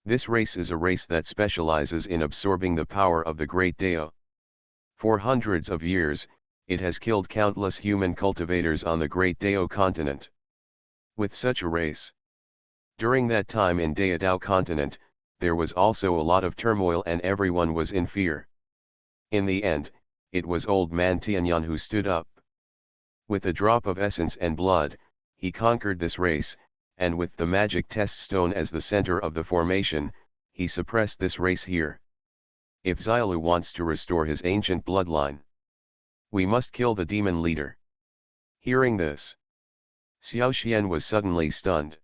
This race is a race that specializes in absorbing the power of the great Dao. For hundreds of years, it has killed countless human cultivators on the great Dao continent. With such a race, during that time in Dao continent, there was also a lot of turmoil and everyone was in fear. In the end, it was old man Tianyan who stood up. With a drop of essence and blood, he conquered this race, and with the magic test stone as the center of the formation, he suppressed this race here. If Xiaolu wants to restore his ancient bloodline, we must kill the demon leader. Hearing this, Xiaoxian was suddenly stunned.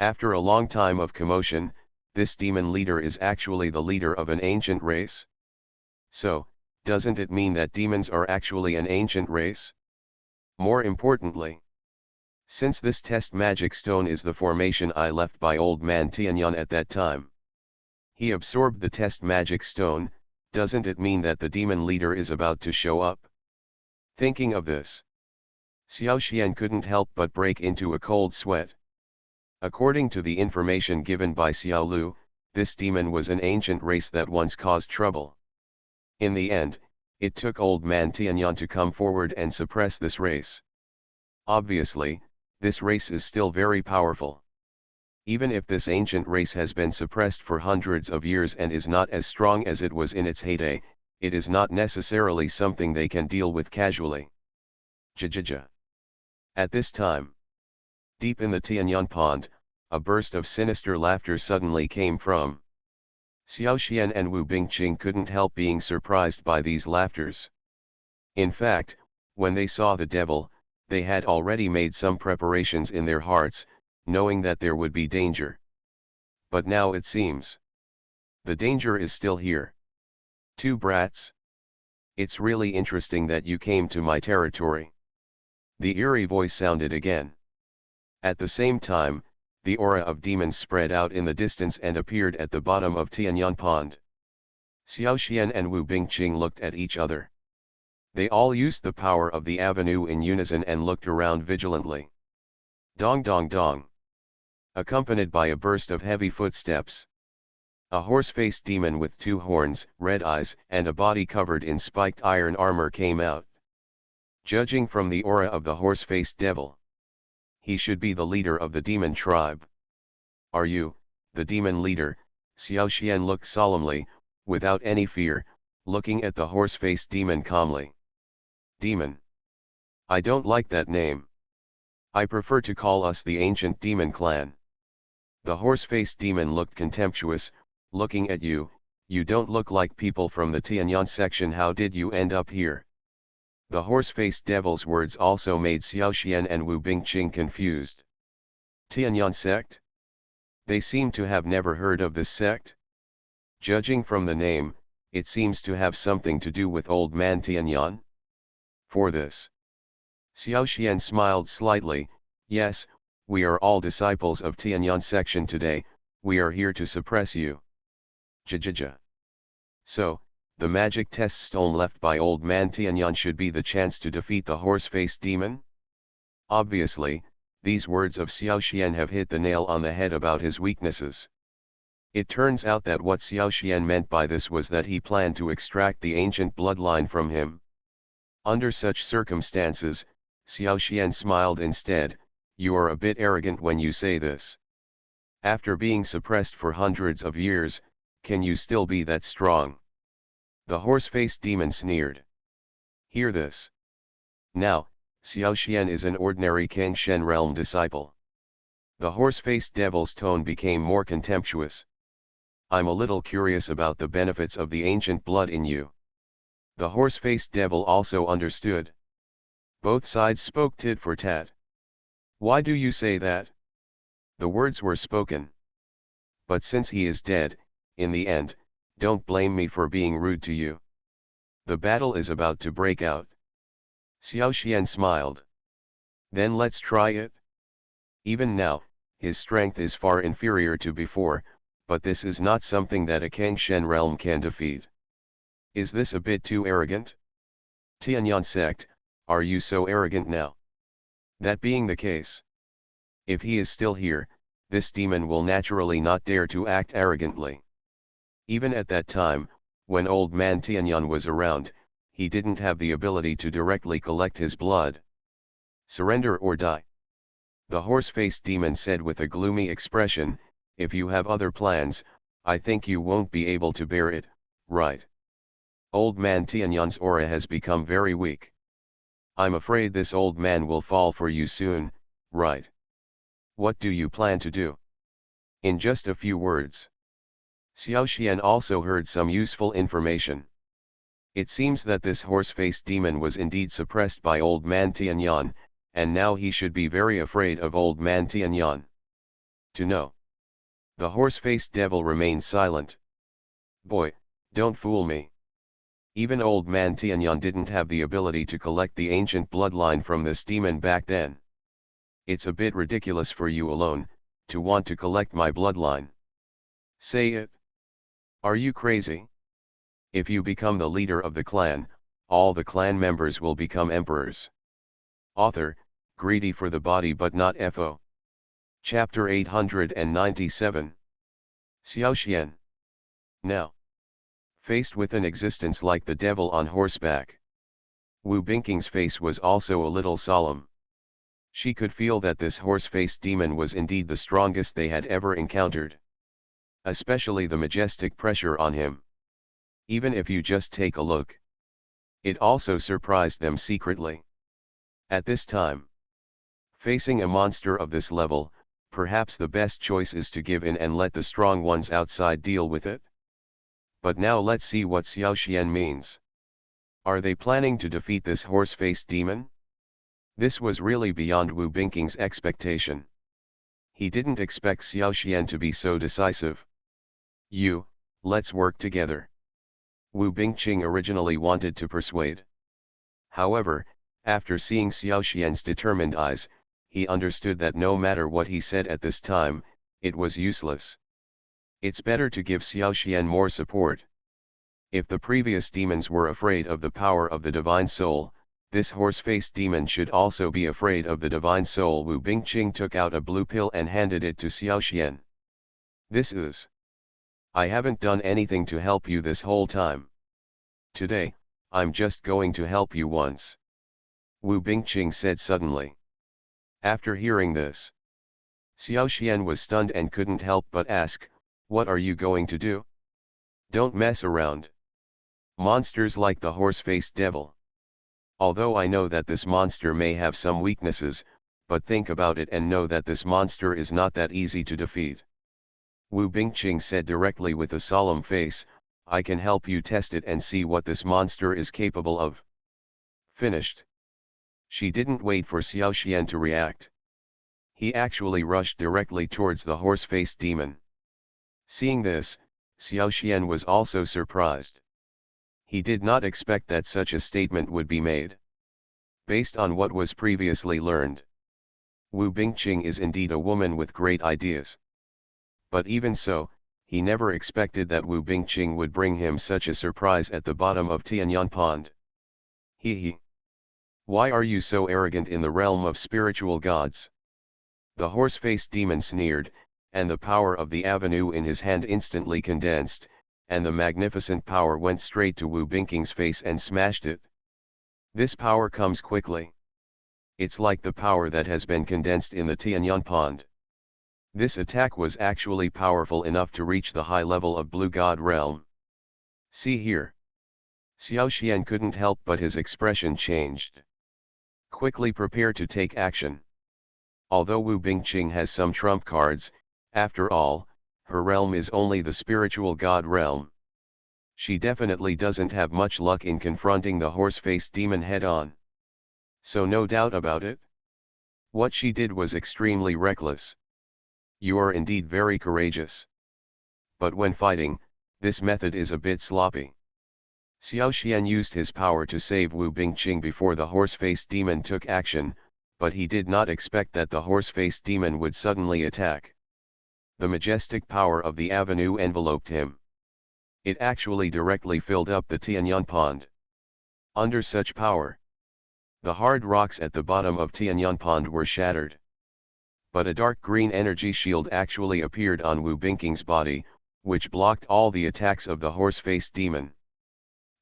After a long time of commotion, this demon leader is actually the leader of an ancient race? So, doesn't it mean that demons are actually an ancient race? More importantly, since this test magic stone is the formation eye left by old man Tianyan at that time, he absorbed the test magic stone, doesn't it mean that the demon leader is about to show up? Thinking of this, Xiao Xian couldn't help but break into a cold sweat. According to the information given by Xiao Lu, this demon was an ancient race that once caused trouble. In the end, it took old man Tianyan to come forward and suppress this race. Obviously, this race is still very powerful. Even if this ancient race has been suppressed for hundreds of years and is not as strong as it was in its heyday, it is not necessarily something they can deal with casually. Jajaja. At this time, deep in the Tianyan pond, a burst of sinister laughter suddenly came from Xiao Xian, and Wu Bingqing couldn't help being surprised by these laughters. In fact, when they saw the devil, they had already made some preparations in their hearts, knowing that there would be danger. But now it seems the danger is still here. Two brats. It's really interesting that you came to my territory. The eerie voice sounded again. At the same time, the aura of demons spread out in the distance and appeared at the bottom of Tianyan Pond. Xiao Xian and Wu Bingqing looked at each other. They all used the power of the avenue in unison and looked around vigilantly. Dong dong dong. Accompanied by a burst of heavy footsteps, a horse-faced demon with two horns, red eyes, and a body covered in spiked iron armor came out. Judging from the aura of the horse-faced devil, he should be the leader of the demon tribe. Are you, the demon leader? Xiao Xian looked solemnly, without any fear, looking at the horse-faced demon calmly. Demon. I don't like that name. I prefer to call us the ancient demon clan. The horse-faced demon looked contemptuous, looking at you. You don't look like people from the Tianyan section. How did you end up here? The horse-faced devil's words also made Xiao Xian and Wu Bingqing confused. Tianyan sect? They seem to have never heard of this sect. Judging from the name, it seems to have something to do with old man Tianyan. For this, Xiao Xian smiled slightly. Yes, we are all disciples of Tianyan section today. We are here to suppress you. Jajaja. So, the magic test stone left by old man Tianyan should be the chance to defeat the horse-faced demon? Obviously, these words of Xiao Xian have hit the nail on the head about his weaknesses. It turns out that what Xiao Xian meant by this was that he planned to extract the ancient bloodline from him. Under such circumstances, Xiao Xian smiled instead. You are a bit arrogant when you say this. After being suppressed for hundreds of years, can you still be that strong? The horse-faced demon sneered. Hear this. Now, Xiao Xian is an ordinary Kang Shen realm disciple. The horse-faced devil's tone became more contemptuous. I'm a little curious about the benefits of the ancient blood in you. The horse-faced devil also understood. Both sides spoke tit for tat. Why do you say that? The words were spoken. But since he is dead, in the end, don't blame me for being rude to you. The battle is about to break out. Xiao Xian smiled. Then let's try it. Even now, his strength is far inferior to before, but this is not something that a Kang Shen realm can defeat. Is this a bit too arrogant? Tianyan sect, are you so arrogant now? That being the case, if he is still here, this demon will naturally not dare to act arrogantly. Even at that time, when old man Tianyan was around, he didn't have the ability to directly collect his blood. Surrender or die. The horse-faced demon said with a gloomy expression. If you have other plans, I think you won't be able to bear it, right? Old man Tianyan's aura has become very weak. I'm afraid this old man will fall for you soon, right? What do you plan to do? In just a few words. Xiao Xian also heard some useful information. It seems that this horse-faced demon was indeed suppressed by old man Tianyan, and now he should be very afraid of old man Tianyan. to know. The horse-faced devil remained silent. Boy, don't fool me. Even old man Tianyan didn't have the ability to collect the ancient bloodline from this demon back then. It's a bit ridiculous for you alone, to want to collect my bloodline. Say it. Are you crazy? If you become the leader of the clan, all the clan members will become emperors. Author, greedy for the body but not FO. Chapter 897. Xiaoxian. Now, faced with an existence like the devil on horseback, Wu Bingqing's face was also a little solemn. She could feel that this horse-faced demon was indeed the strongest they had ever encountered. Especially the majestic pressure on him. Even if you just take a look. It also surprised them secretly. At this time, facing a monster of this level, perhaps the best choice is to give in and let the strong ones outside deal with it. But now let's see what Xiaoxian means. Are they planning to defeat this horse-faced demon? This was really beyond Wu Bingqing's expectation. He didn't expect Xiaoxian to be so decisive. Let's work together. Wu Bingqing originally wanted to persuade. However, after seeing Xiaoxian's determined eyes, he understood that no matter what he said at this time, it was useless. It's better to give Xiaoxian more support. If the previous demons were afraid of the power of the divine soul, this horse-faced demon should also be afraid of the divine soul. Wu Bingqing took out a blue pill and handed it to Xiaoxian. This is. I haven't done anything to help you this whole time. Today, I'm just going to help you once. Wu Bingqing said suddenly. After hearing this, Xiaoxian was stunned and couldn't help but ask, what are you going to do? Don't mess around. Monsters like the horse-faced devil. Although I know that this monster may have some weaknesses, but think about it and know that this monster is not that easy to defeat. Wu Bingqing said directly with a solemn face, I can help you test it and see what this monster is capable of. Finished. She didn't wait for Xiaoxian to react. He actually rushed directly towards the horse-faced demon. Seeing this, Xiaoxian was also surprised. He did not expect that such a statement would be made. Based on what was previously learned, Wu Bingqing is indeed a woman with great ideas. But even so, he never expected that Wu Bingqing would bring him such a surprise at the bottom of Tianyan Pond. He. Why are you so arrogant in the realm of spiritual gods? The horse-faced demon sneered, and the power of the avenue in his hand instantly condensed, and the magnificent power went straight to Wu Bingqing's face and smashed it. This power comes quickly. It's like the power that has been condensed in the Tianyan Pond. This attack was actually powerful enough to reach the high level of Blue God realm. See here. Xiaoxian couldn't help but his expression changed. Quickly prepare to take action. Although Wu Bingqing has some trump cards, after all, her realm is only the spiritual god realm. She definitely doesn't have much luck in confronting the horse-faced demon head-on. So no doubt about it. What she did was extremely reckless. You are indeed very courageous. But when fighting, this method is a bit sloppy. Xiaoxian used his power to save Wu Bingqing before the horse-faced demon took action, but he did not expect that the horse-faced demon would suddenly attack. The majestic power of the avenue enveloped him. It actually directly filled up the Tianyan Pond. Under such power, the hard rocks at the bottom of Tianyan Pond were shattered. But a dark green energy shield actually appeared on Wu Bingqing's body, which blocked all the attacks of the horse-faced demon.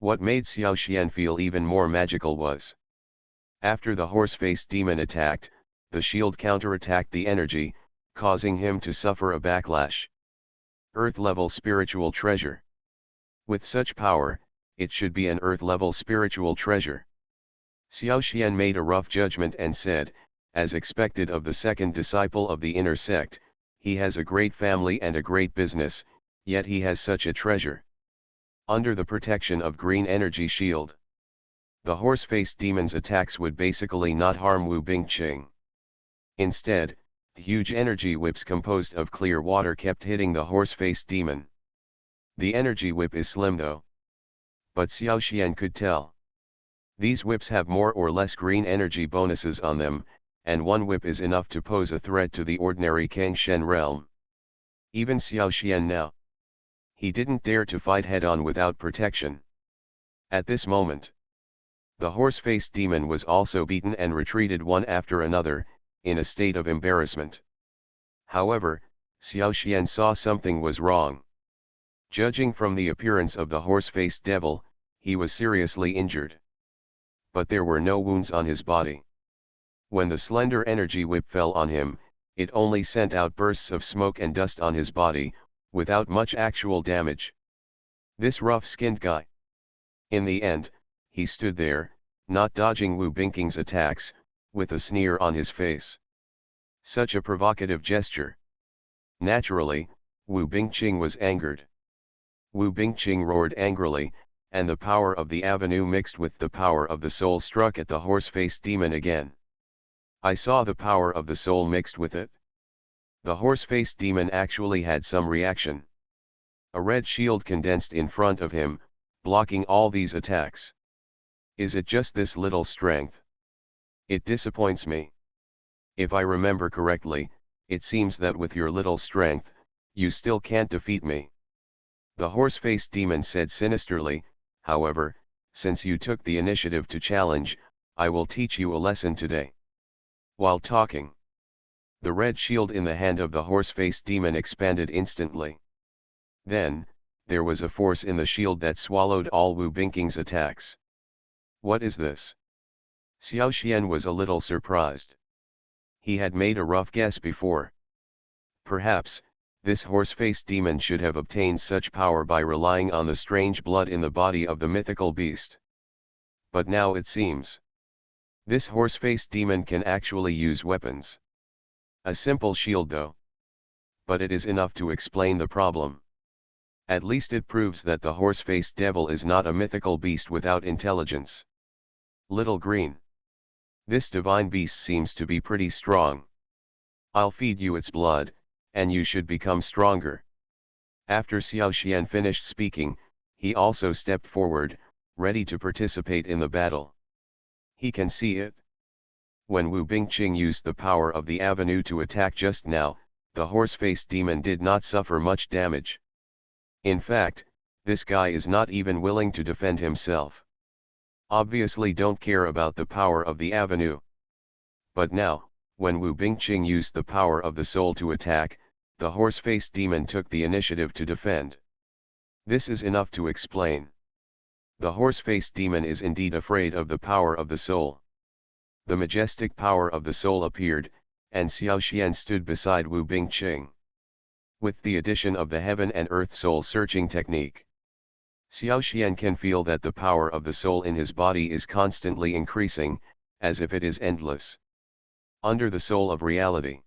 What made Xiaoxian feel even more magical was, after the horse-faced demon attacked, the shield counterattacked the energy, causing him to suffer a backlash. Earth-level spiritual treasure. With such power, it should be an Earth-level spiritual treasure. Xiaoxian made a rough judgment and said, as expected of the second disciple of the inner sect, he has a great family and a great business, yet he has such a treasure. Under the protection of green energy shield, the horse-faced demon's attacks would basically not harm Wu Bingqing. Instead, Huge energy whips composed of clear water kept hitting the horse-faced demon. The energy whip is slim though. But Xiao Xian could tell. These whips have more or less green energy bonuses on them, and one whip is enough to pose a threat to the ordinary Kangshen realm. Even Xiao Xian now. He didn't dare to fight head-on without protection. At this moment, the horse-faced demon was also beaten and retreated one after another, in a state of embarrassment. However, Xiao Xian saw something was wrong. Judging from the appearance of the horse-faced devil, he was seriously injured. But there were no wounds on his body. When the slender energy whip fell on him, it only sent out bursts of smoke and dust on his body, without much actual damage. This rough-skinned guy. In the end, he stood there, not dodging Wu Bingqing's attacks, with a sneer on his face. Such a provocative gesture. Naturally, Wu Bingqing was angered. Wu Bingqing roared angrily, and the power of the avenue mixed with the power of the soul struck at the horse-faced demon again. I saw the power of the soul mixed with it. The horse-faced demon actually had some reaction. A red shield condensed in front of him, blocking all these attacks. Is it just this little strength? It disappoints me. If I remember correctly, it seems that with your little strength, you still can't defeat me. The horse-faced demon said sinisterly, however, since you took the initiative to challenge, I will teach you a lesson today. While talking, the red shield in the hand of the horse-faced demon expanded instantly. Then, there was a force in the shield that swallowed all Wu Bingqing's attacks. What is this? Xiao Xian was a little surprised. He had made a rough guess before. Perhaps, this horse-faced demon should have obtained such power by relying on the strange blood in the body of the mythical beast. But now it seems, this horse-faced demon can actually use weapons. A simple shield though. But it is enough to explain the problem. At least it proves that the horse-faced devil is not a mythical beast without intelligence. Little Green. This divine beast seems to be pretty strong. I'll feed you its blood, and you should become stronger. After Xiao Xian finished speaking, he also stepped forward, ready to participate in the battle. He can see it. When Wu Bingqing used the power of the avenue to attack just now, the horse-faced demon did not suffer much damage. In fact, this guy is not even willing to defend himself. Obviously don't care about the power of the avenue. But now, when Wu Bingqing used the power of the soul to attack, the horse-faced demon took the initiative to defend. This is enough to explain. The horse-faced demon is indeed afraid of the power of the soul. The majestic power of the soul appeared, and Xiao Xian stood beside Wu Bingqing. With the addition of the heaven and earth soul searching technique, Xiao Xian can feel that the power of the soul in his body is constantly increasing, as if it is endless. Under the soul of reality,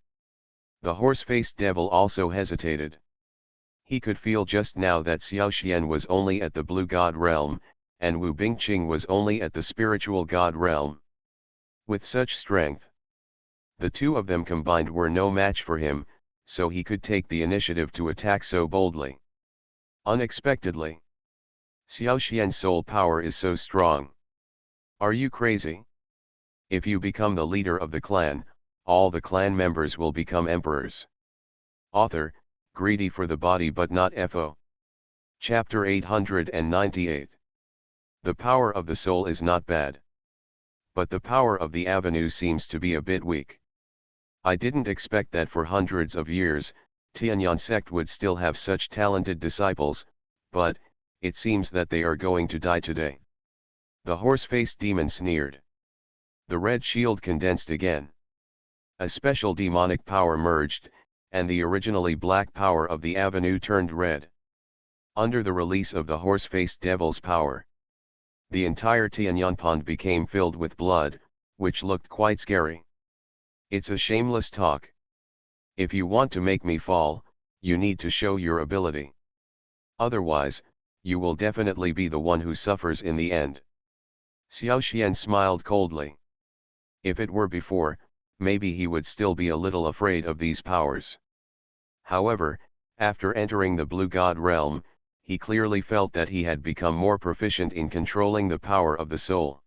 the horse-faced devil also hesitated. He could feel just now that Xiao Xian was only at the blue god realm, and Wu Bingqing was only at the spiritual god realm. With such strength, the two of them combined were no match for him, so he could take the initiative to attack so boldly. Unexpectedly, Xiao Xian's soul power is so strong. Are you crazy? If you become the leader of the clan, all the clan members will become emperors. Author, greedy for the body but not FO. Chapter 898. The power of the soul is not bad. But the power of the avenue seems to be a bit weak. I didn't expect that for hundreds of years, Tianyan sect would still have such talented disciples, but, it seems that they are going to die today. The horse-faced demon sneered. The red shield condensed again. A special demonic power merged, and the originally black power of the avenue turned red. Under the release of the horse-faced devil's power, the entire Tianyan pond became filled with blood, which looked quite scary. It's a shameless talk. If you want to make me fall, you need to show your ability. Otherwise, you will definitely be the one who suffers in the end. Xiao Xian smiled coldly. If it were before, maybe he would still be a little afraid of these powers. However, after entering the Blue God realm, he clearly felt that he had become more proficient in controlling the power of the soul.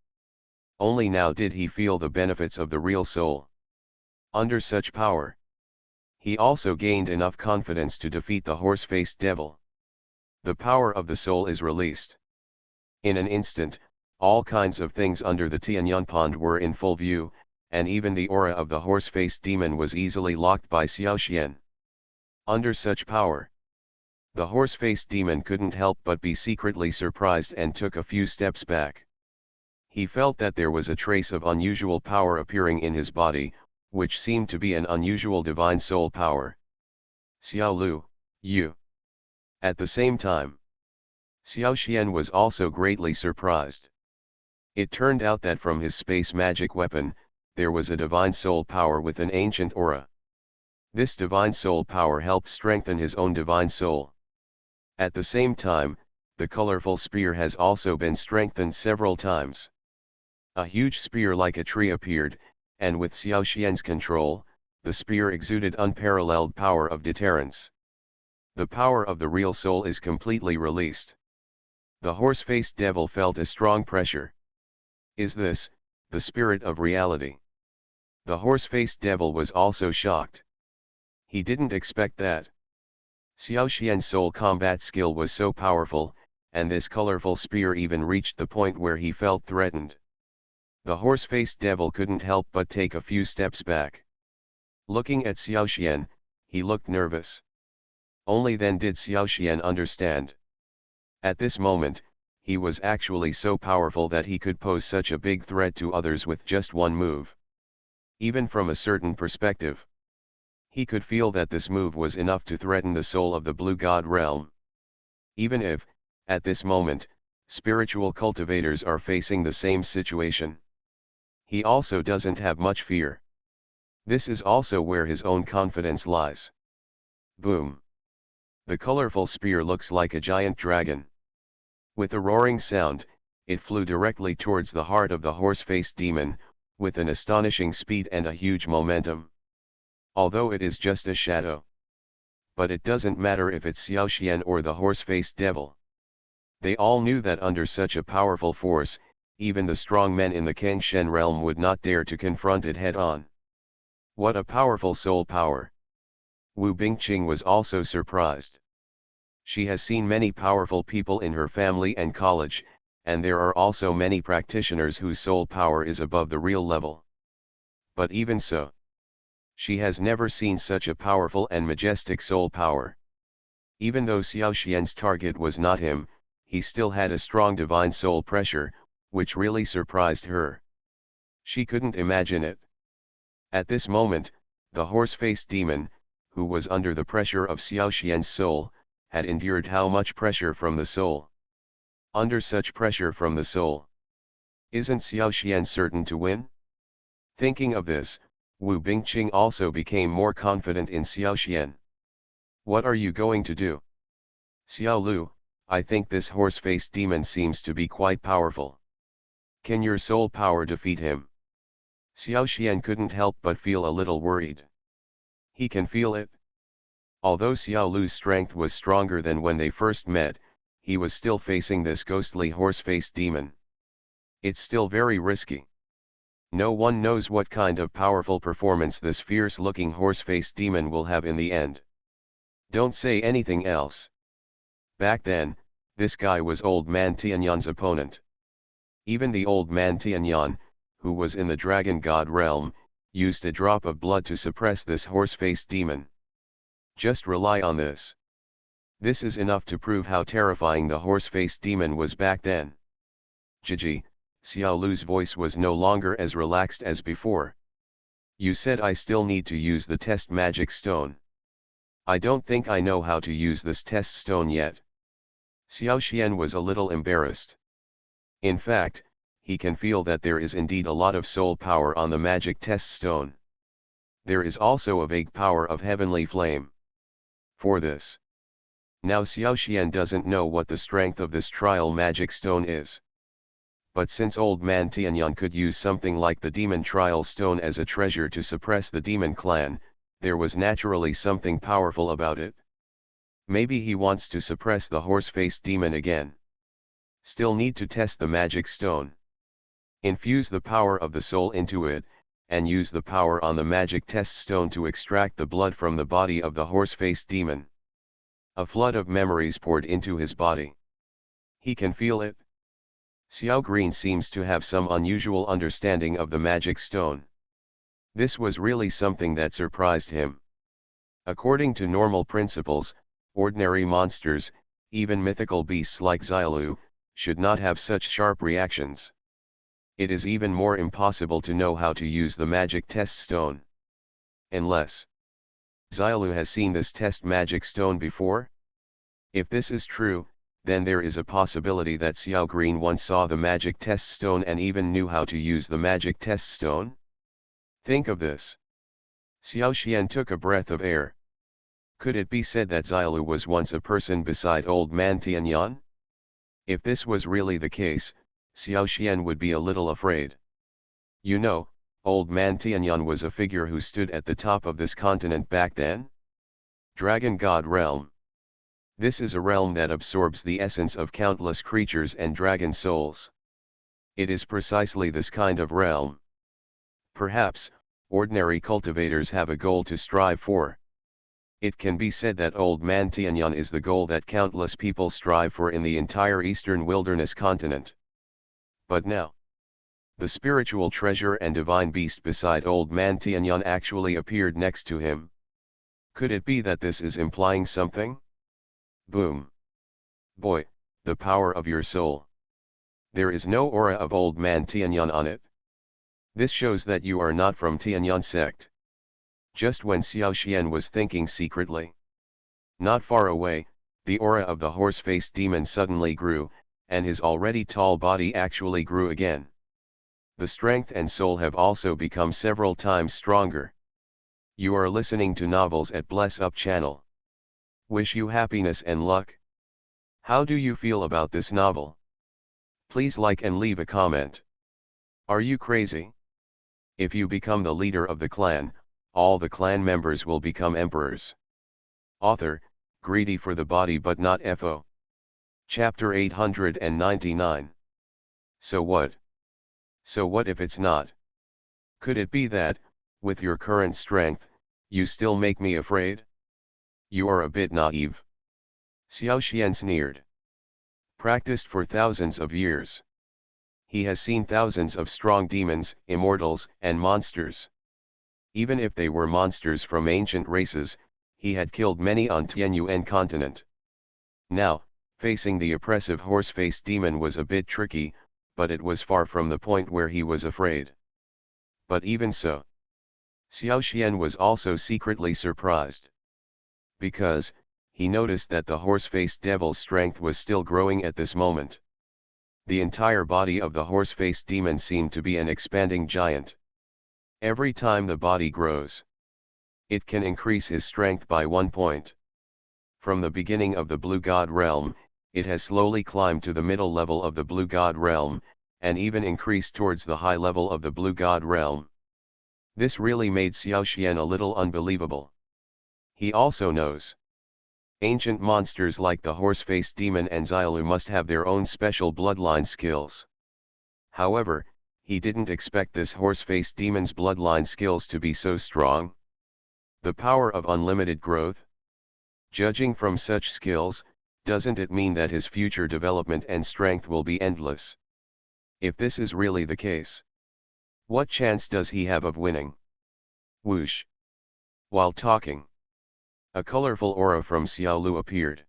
Only now did he feel the benefits of the real soul. Under such power, he also gained enough confidence to defeat the horse-faced devil. The power of the soul is released. In an instant, all kinds of things under the Tianyang pond were in full view, and even the aura of the horse-faced demon was easily locked by Xiaoxian. Under such power, the horse-faced demon couldn't help but be secretly surprised and took a few steps back. He felt that there was a trace of unusual power appearing in his body, which seemed to be an unusual divine soul power. Xiao Lu, you. At the same time, Xiaoxian was also greatly surprised. It turned out that from his space magic weapon, there was a divine soul power with an ancient aura. This divine soul power helped strengthen his own divine soul. At the same time, the colorful spear has also been strengthened several times. A huge spear like a tree appeared, and with Xiaoxian's control, the spear exuded unparalleled power of deterrence. The power of the real soul is completely released. The horse-faced devil felt a strong pressure. Is this the spirit of reality? The horse-faced devil was also shocked. He didn't expect that. Xiaoxian's soul combat skill was so powerful, and this colorful spear even reached the point where he felt threatened. The horse-faced devil couldn't help but take a few steps back. Looking at Xiaoxian, he looked nervous. Only then did Xiaoxian understand. At this moment, he was actually so powerful that he could pose such a big threat to others with just one move. Even from a certain perspective, he could feel that this move was enough to threaten the soul of the Blue God realm. Even if, at this moment, spiritual cultivators are facing the same situation, he also doesn't have much fear. This is also where his own confidence lies. Boom! The colorful spear looks like a giant dragon. With a roaring sound, it flew directly towards the heart of the horse-faced demon, with an astonishing speed and a huge momentum. Although it is just a shadow. But it doesn't matter if it's Xiaoxian or the horse-faced devil. They all knew that under such a powerful force, even the strong men in the Kengshen realm would not dare to confront it head-on. What a powerful soul power! Wu Bingqing was also surprised. She has seen many powerful people in her family and college, and there are also many practitioners whose soul power is above the real level. But even so, she has never seen such a powerful and majestic soul power. Even though Xiaoxian's target was not him, he still had a strong divine soul pressure, which really surprised her. She couldn't imagine it. At this moment, the horse-faced demon, who was under the pressure of Xiaoxian's soul, had endured how much pressure from the soul. Under such pressure from the soul, isn't Xiaoxian certain to win? Thinking of this, Wu Bingqing also became more confident in Xiaoxian. What are you going to do? Xiao Lu, I think this horse-faced demon seems to be quite powerful. Can your soul power defeat him? Xiaoxian couldn't help but feel a little worried. He can feel it. Although Xiao Lu's strength was stronger than when they first met, he was still facing this ghostly horse-faced demon. It's still very risky. No one knows what kind of powerful performance this fierce-looking horse-faced demon will have in the end. Don't say anything else. Back then, this guy was Old Man Tianyang's opponent. Even the Old Man Tianyang, who was in the Dragon God realm, used a drop of blood to suppress this horse-faced demon. Just rely on this. This is enough to prove how terrifying the horse-faced demon was back then. Jiji, Xiao Lu's voice was no longer as relaxed as before. You said I still need to use the test magic stone. I don't think I know how to use this test stone yet. Xiaoxian was a little embarrassed. In fact, he can feel that there is indeed a lot of soul power on the magic test stone. There is also a vague power of heavenly flame. For this, now Xiaoxian doesn't know what the strength of this trial magic stone is. But since old man Tianyan could use something like the demon trial stone as a treasure to suppress the demon clan, there was naturally something powerful about it. Maybe he wants to suppress the horse-faced demon again. Still need to test the magic stone. Infuse the power of the soul into it, and use the power on the magic test stone to extract the blood from the body of the horse-faced demon. A flood of memories poured into his body. He can feel it. Xiao Green seems to have some unusual understanding of the magic stone. This was really something that surprised him. According to normal principles, ordinary monsters, even mythical beasts like Xiaolu, should not have such sharp reactions. It is even more impossible to know how to use the magic test stone. Unless Xiaolu has seen this test magic stone before? If this is true, then there is a possibility that Xiao Green once saw the magic test stone and even knew how to use the magic test stone. Think of this. Xiao Xian took a breath of air. Could it be said that Xiaolu was once a person beside old man Tianyan? If this was really the case, Xiao Xian would be a little afraid. You know, old man Tianyan was a figure who stood at the top of this continent back then. Dragon God Realm. This is a realm that absorbs the essence of countless creatures and dragon souls. It is precisely this kind of realm. Perhaps, ordinary cultivators have a goal to strive for. It can be said that old man Tianyan is the goal that countless people strive for in the entire eastern wilderness continent. But now, the spiritual treasure and divine beast beside old man Tianyan actually appeared next to him. Could it be that this is implying something? Boom. Boy, the power of your soul. There is no aura of old man Tianyan on it. This shows that you are not from Tianyan sect. Just when Xiao Xian was thinking secretly. Not far away, the aura of the horse-faced demon suddenly grew, and his already tall body actually grew again. The strength and soul have also become several times stronger. You are listening to novels at Bless Up channel. Wish you happiness and luck. How do you feel about this novel? Please like and leave a comment. Are you crazy? If you become the leader of the clan, all the clan members will become emperors. Author, greedy for the body but not FO. Chapter 899. So what? So what if it's not? Could it be that, with your current strength, you still make me afraid? You are a bit naive. Xiao Xian sneered. Practiced for thousands of years. He has seen thousands of strong demons, immortals, and monsters. Even if they were monsters from ancient races, he had killed many on Tianyuan continent. Now, facing the oppressive horse-faced demon was a bit tricky, but it was far from the point where he was afraid. But even so, Xiao Xian was also secretly surprised. Because, he noticed that the horse-faced devil's strength was still growing at this moment. The entire body of the horse-faced demon seemed to be an expanding giant. Every time the body grows, it can increase his strength by 1 point. From the beginning of the Blue God realm, it has slowly climbed to the middle level of the Blue God realm, and even increased towards the high level of the Blue God realm. This really made Xiao Xian a little unbelievable. He also knows. Ancient monsters like the horse-faced demon and Xiaolu must have their own special bloodline skills. However, he didn't expect this horse-faced demon's bloodline skills to be so strong. The power of unlimited growth. Judging from such skills, doesn't it mean that his future development and strength will be endless? If this is really the case, what chance does he have of winning? Whoosh! While talking, a colorful aura from Xiaolu appeared.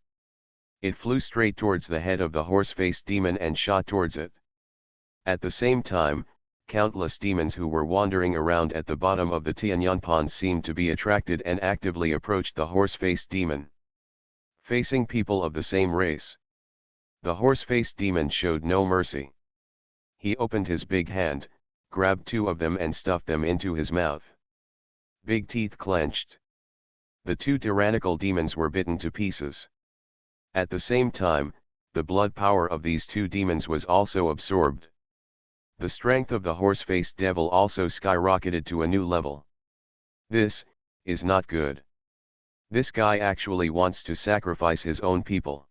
It flew straight towards the head of the horse-faced demon and shot towards it. At the same time, countless demons who were wandering around at the bottom of the Tianyan pond seemed to be attracted and actively approached the horse-faced demon. Facing people of the same race, the horse-faced demon showed no mercy. He opened his big hand, grabbed 2 of them and stuffed them into his mouth. Big teeth clenched. The 2 tyrannical demons were bitten to pieces. At the same time, the blood power of these 2 demons was also absorbed. The strength of the horse-faced devil also skyrocketed to a new level. This is not good. This guy actually wants to sacrifice his own people.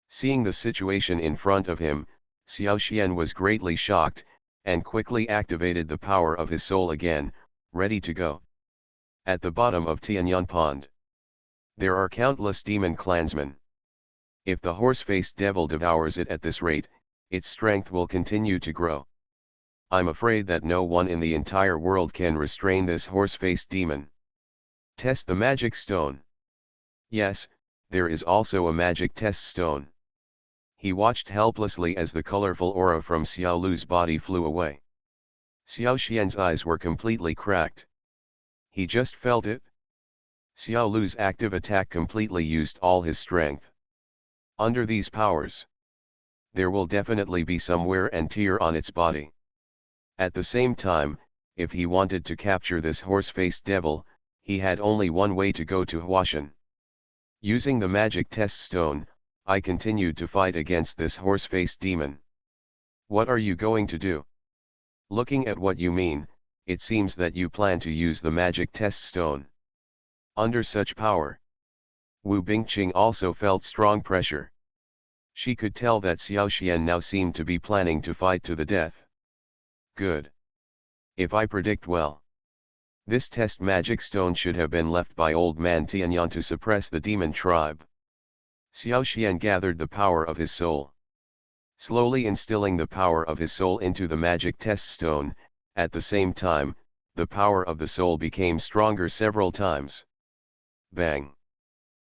Seeing the situation in front of him, Xiao Xian was greatly shocked, and quickly activated the power of his soul again, ready to go. At the bottom of Tianyang Pond, there are countless demon clansmen. If the horse-faced devil devours it at this rate, its strength will continue to grow. I'm afraid that no one in the entire world can restrain this horse-faced demon. Test the magic stone. Yes, there is also a magic test stone. He watched helplessly as the colorful aura from Xiao Lu's body flew away. Xiao Xian's eyes were completely cracked. He just felt it. Xiao Lu's active attack completely used all his strength. Under these powers, there will definitely be some wear and tear on its body. At the same time, if he wanted to capture this horse-faced devil, he had only one way to go to Huashan. Using the magic test stone, I continued to fight against this horse-faced demon. What are you going to do? Looking at what you mean, it seems that you plan to use the magic test stone. Under such power, Wu Bingqing also felt strong pressure. She could tell that Xiao Xian now seemed to be planning to fight to the death. Good. If I predict well, this test magic stone should have been left by old man Tianyang to suppress the demon tribe. Xiao Xian gathered the power of his soul, slowly instilling the power of his soul into the magic test stone. At the same time, the power of the soul became stronger several times. Bang!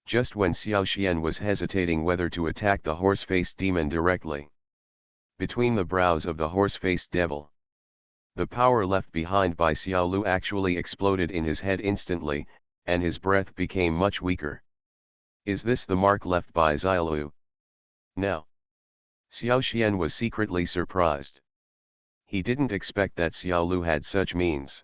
Just when Xiao Xian was hesitating whether to attack the horse-faced demon directly, between the brows of the horse-faced devil, the power left behind by Xiao Lu actually exploded in his head instantly, and his breath became much weaker. Is this the mark left by Xiao Lu? Now, Xiao Xian was secretly surprised. He didn't expect that Xiao Lu had such means.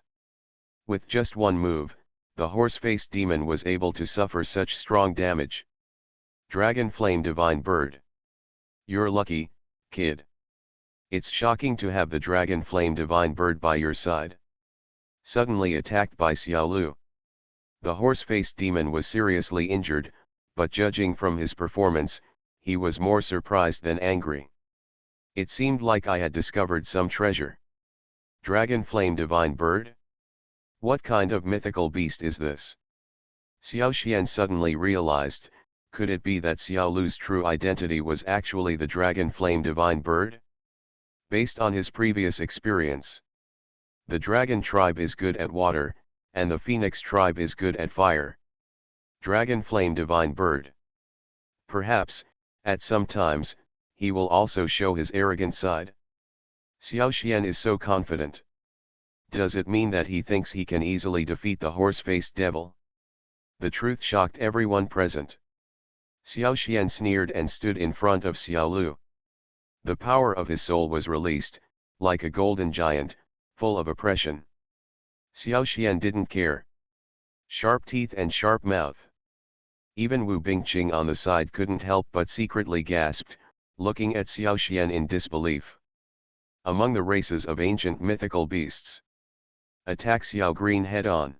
With just one move, the horse-faced demon was able to suffer such strong damage. Dragon Flame Divine Bird. You're lucky, kid. It's shocking to have the Dragon Flame Divine Bird by your side. Suddenly attacked by Xiao Lu, the horse-faced demon was seriously injured, but judging from his performance, he was more surprised than angry. It seemed like I had discovered some treasure. Dragon Flame Divine Bird? What kind of mythical beast is this? Xiao Xian suddenly realized, could it be that Xiao Lu's true identity was actually the Dragon Flame Divine Bird? Based on his previous experience, the dragon tribe is good at water, and the phoenix tribe is good at fire. Dragon Flame Divine Bird. Perhaps, at some times, he will also show his arrogant side. Xiao Xian is so confident. Does it mean that he thinks he can easily defeat the horse-faced devil? The truth shocked everyone present. Xiao Xian sneered and stood in front of Xiao Lu. The power of his soul was released, like a golden giant, full of oppression. Xiao Xian didn't care. Sharp teeth and sharp mouth. Even Wu Bingqing on the side couldn't help but secretly gasped, looking at Xiao Xian in disbelief. Among the races of ancient mythical beasts, attack Xiao Green head-on.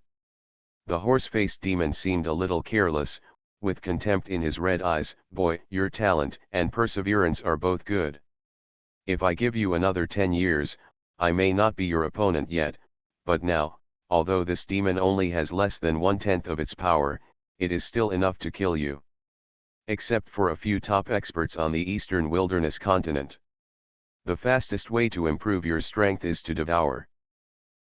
The horse-faced demon seemed a little careless, with contempt in his red eyes. Boy, your talent and perseverance are both good. If I give you another 10 years, I may not be your opponent yet, but now, although this demon only has less than 1/10 of its power, it is still enough to kill you. Except for a few top experts on the eastern wilderness continent. The fastest way to improve your strength is to devour.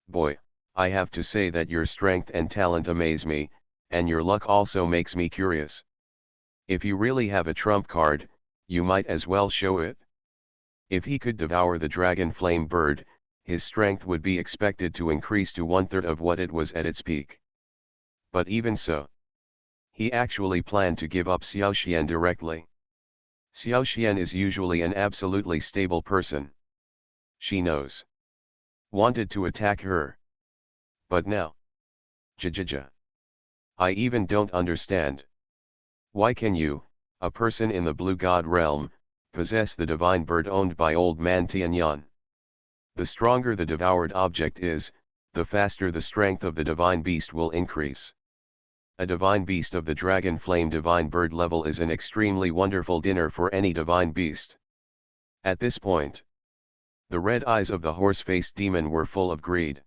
Boy, I have to say that your strength and talent amaze me, and your luck also makes me curious. If you really have a trump card, you might as well show it. If he could devour the Dragon Flame Bird, his strength would be expected to increase to 1/3 of what it was at its peak. But even so, he actually planned to give up Xiao Xian directly. Xiao Xian is usually an absolutely stable person. She knows. Wanted to attack her. But now. Jajaja. I even don't understand. Why can you, a person in the blue god realm, possess the divine bird owned by old man Tianyang? The stronger the devoured object is, the faster the strength of the divine beast will increase. A divine beast of the dragon flame divine bird level is an extremely wonderful dinner for any divine beast. At this point, the red eyes of the horse-faced demon were full of greed.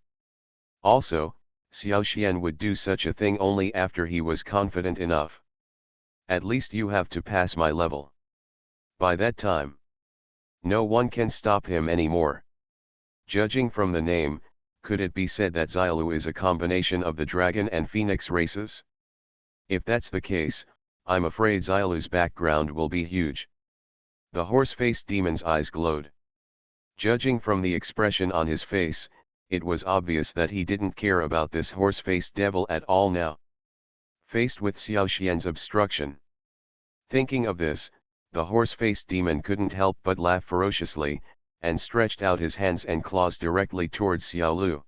Also, Xiao Xian would do such a thing only after he was confident enough. At least you have to pass my level. By that time, no one can stop him anymore. Judging from the name, could it be said that Xiaolu is a combination of the dragon and phoenix races? If that's the case, I'm afraid Xiaolu's background will be huge. The horse-faced demon's eyes glowed. Judging from the expression on his face, it was obvious that he didn't care about this horse-faced devil at all now. Faced with Xiao Xian's obstruction. Thinking of this, the horse-faced demon couldn't help but laugh ferociously, and stretched out his hands and claws directly towards Xiaolu.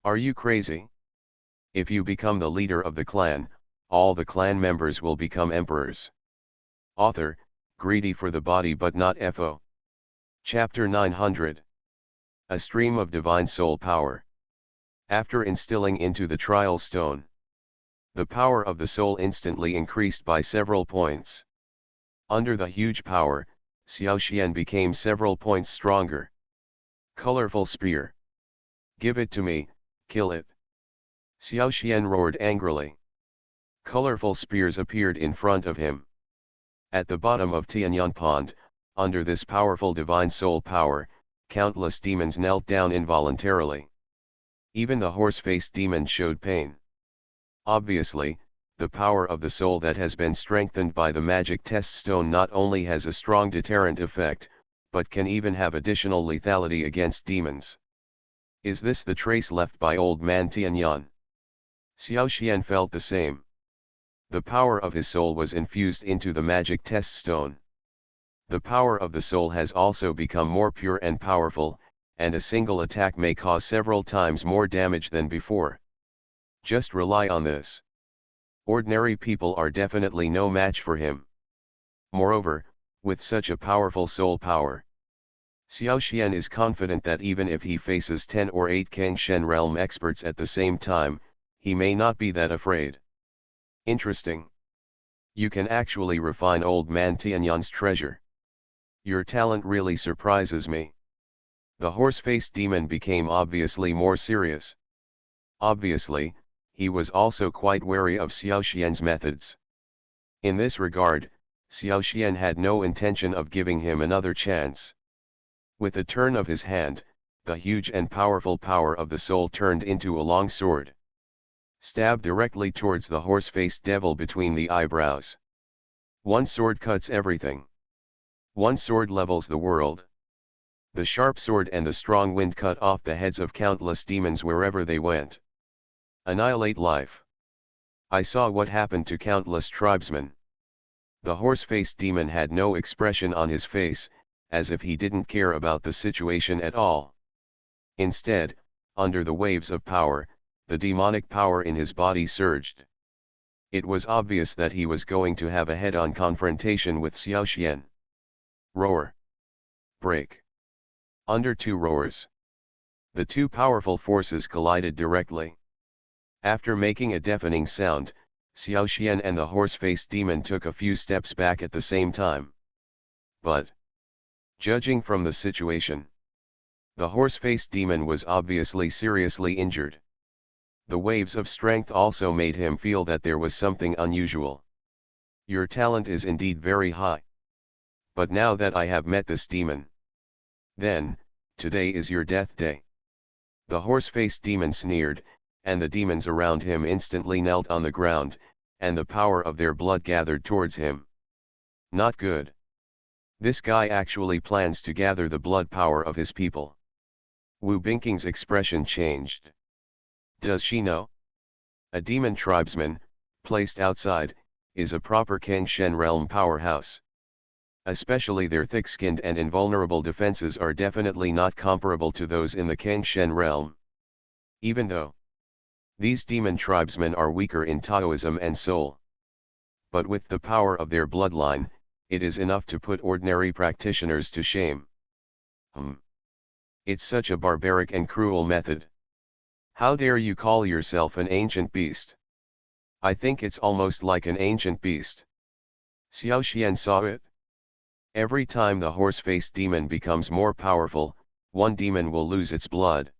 Are you crazy? If you become the leader of the clan, all the clan members will become emperors. Author, greedy for the body but not FO. Chapter 900. A stream of divine soul power. After instilling into the trial stone, the power of the soul instantly increased by several points. Under the huge power, Xiao Xian became several points stronger. Colorful spear. Give it to me, kill it. Xiao Xian roared angrily. Colorful spears appeared in front of him. At the bottom of Tianyan Pond, under this powerful divine soul power, countless demons knelt down involuntarily. Even the horse-faced demon showed pain. Obviously, the power of the soul that has been strengthened by the magic test stone not only has a strong deterrent effect, but can even have additional lethality against demons. Is this the trace left by old man Tianyan? Xiao Xian felt the same. The power of his soul was infused into the magic test stone. The power of the soul has also become more pure and powerful, and a single attack may cause several times more damage than before. Just rely on this. Ordinary people are definitely no match for him. Moreover, with such a powerful soul power, Xiao Xian is confident that even if he faces 10 or 8 Kangshen realm experts at the same time, he may not be that afraid. Interesting. You can actually refine old man Tianyan's treasure. Your talent really surprises me. The horse-faced demon became obviously more serious. Obviously, he was also quite wary of Xiao Xian's methods. In this regard, Xiao Xian had no intention of giving him another chance. With a turn of his hand, the huge and powerful power of the soul turned into a long sword. Stabbed directly towards the horse-faced devil between the eyebrows. One sword cuts everything. One sword levels the world. The sharp sword and the strong wind cut off the heads of countless demons wherever they went. Annihilate life. I saw what happened to countless tribesmen. The horse-faced demon had no expression on his face, as if he didn't care about the situation at all. Instead, under the waves of power, the demonic power in his body surged. It was obvious that he was going to have a head-on confrontation with Xiao Xian. Roar. Break. Under two roars, the two powerful forces collided directly. After making a deafening sound, Xiao Xian and the horse-faced demon took a few steps back at the same time. But, judging from the situation, the horse-faced demon was obviously seriously injured. The waves of strength also made him feel that there was something unusual. Your talent is indeed very high. But now that I have met this demon, then, today is your death day. The horse-faced demon sneered, and the demons around him instantly knelt on the ground, and the power of their blood gathered towards him. Not good. This guy actually plans to gather the blood power of his people. Wu Bingqing's expression changed. Does she know? A demon tribesman, placed outside, is a proper Kangshen realm powerhouse. Especially their thick-skinned and invulnerable defenses are definitely not comparable to those in the Kangshen realm. Even though these demon tribesmen are weaker in Taoism and soul. But with the power of their bloodline, it is enough to put ordinary practitioners to shame. It's such a barbaric and cruel method. How dare you call yourself an ancient beast? I think it's almost like an ancient beast. Xiao Xian saw it. Every time the horse-faced demon becomes more powerful, one demon will lose its blood.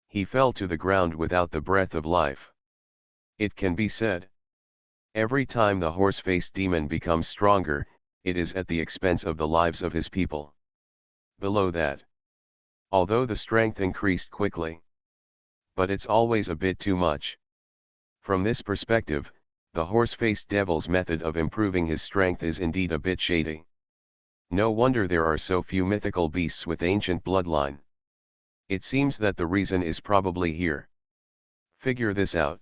He fell to the ground without the breath of life. It can be said. Every time the horse-faced demon becomes stronger, it is at the expense of the lives of his people. Below that, although the strength increased quickly, but it's always a bit too much. From this perspective, the horse-faced devil's method of improving his strength is indeed a bit shady. No wonder there are so few mythical beasts with ancient bloodline. It seems that the reason is probably here. Figure this out.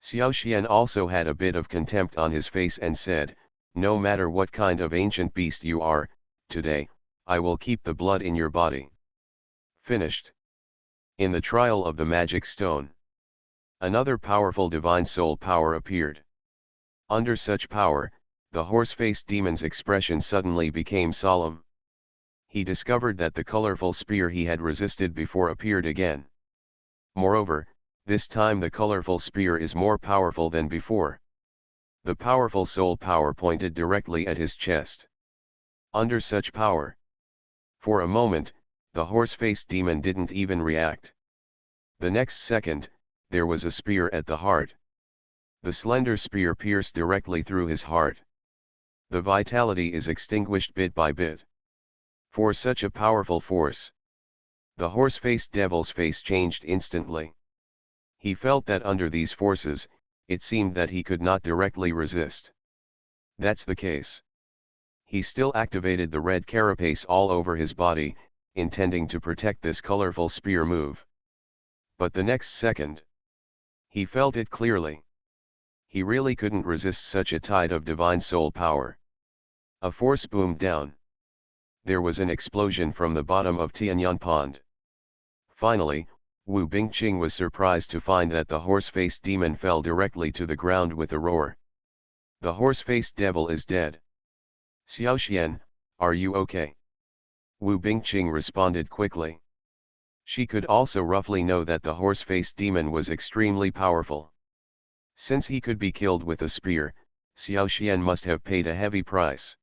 Xiao Xian also had a bit of contempt on his face and said, "No matter what kind of ancient beast you are, today, I will keep the blood in your body." Finished. In the trial of the magic stone, another powerful divine soul power appeared. Under such power, the horse-faced demon's expression suddenly became solemn. He discovered that the colorful spear he had resisted before appeared again. Moreover, this time the colorful spear is more powerful than before. The powerful soul power pointed directly at his chest. Under such power, for a moment, the horse-faced demon didn't even react. The next second, there was a spear at the heart. The slender spear pierced directly through his heart. The vitality is extinguished bit by bit. For such a powerful force, the horse-faced devil's face changed instantly. He felt that under these forces, it seemed that he could not directly resist. That's the case. He still activated the red carapace all over his body, intending to protect this colorful spear move. But the next second, he felt it clearly. He really couldn't resist such a tide of divine soul power. A force boomed down. There was an explosion from the bottom of Tianyan Pond. Finally, Wu Bingqing was surprised to find that the horse-faced demon fell directly to the ground with a roar. The horse-faced devil is dead. Xiao Xian, are you okay? Wu Bingqing responded quickly. She could also roughly know that the horse-faced demon was extremely powerful. Since he could be killed with a spear, Xiao Xian must have paid a heavy price.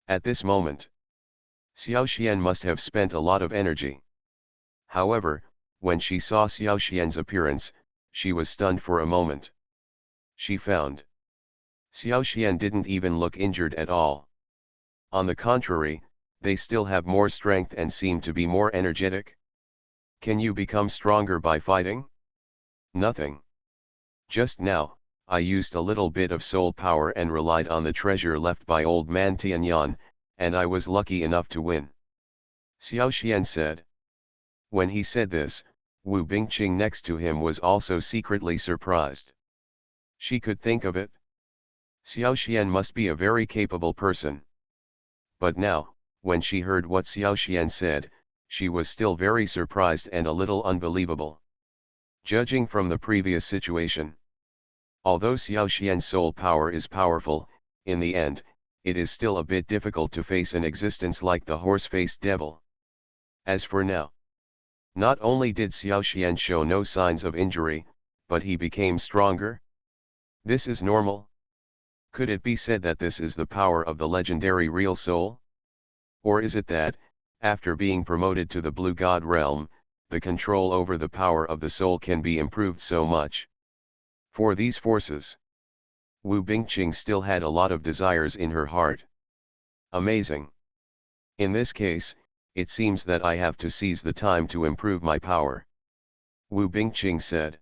At this moment, Xiao Xian must have spent a lot of energy. However, when she saw Xiao Xian's appearance, she was stunned for a moment. She found Xiao Xian didn't even look injured at all. On the contrary, they still have more strength and seem to be more energetic. Can you become stronger by fighting? Nothing. Just now, I used a little bit of soul power and relied on the treasure left by old man Tianyan, and I was lucky enough to win. Xiao Xian said. When he said this, Wu Bingqing next to him was also secretly surprised. She could think of it. Xiao Xian must be a very capable person. But now, when she heard what Xiao Xian said, she was still very surprised and a little unbelievable. Judging from the previous situation, although Xiao Xian's soul power is powerful, in the end, it is still a bit difficult to face an existence like the horse-faced devil. As for now, not only did Xiao Xian show no signs of injury, but he became stronger. This is normal. Could it be said that this is the power of the legendary real soul? Or is it that, after being promoted to the blue god realm, the control over the power of the soul can be improved so much? For these forces, Wu Bingqing still had a lot of desires in her heart. Amazing. In this case, it seems that I have to seize the time to improve my power. Wu Bingqing said.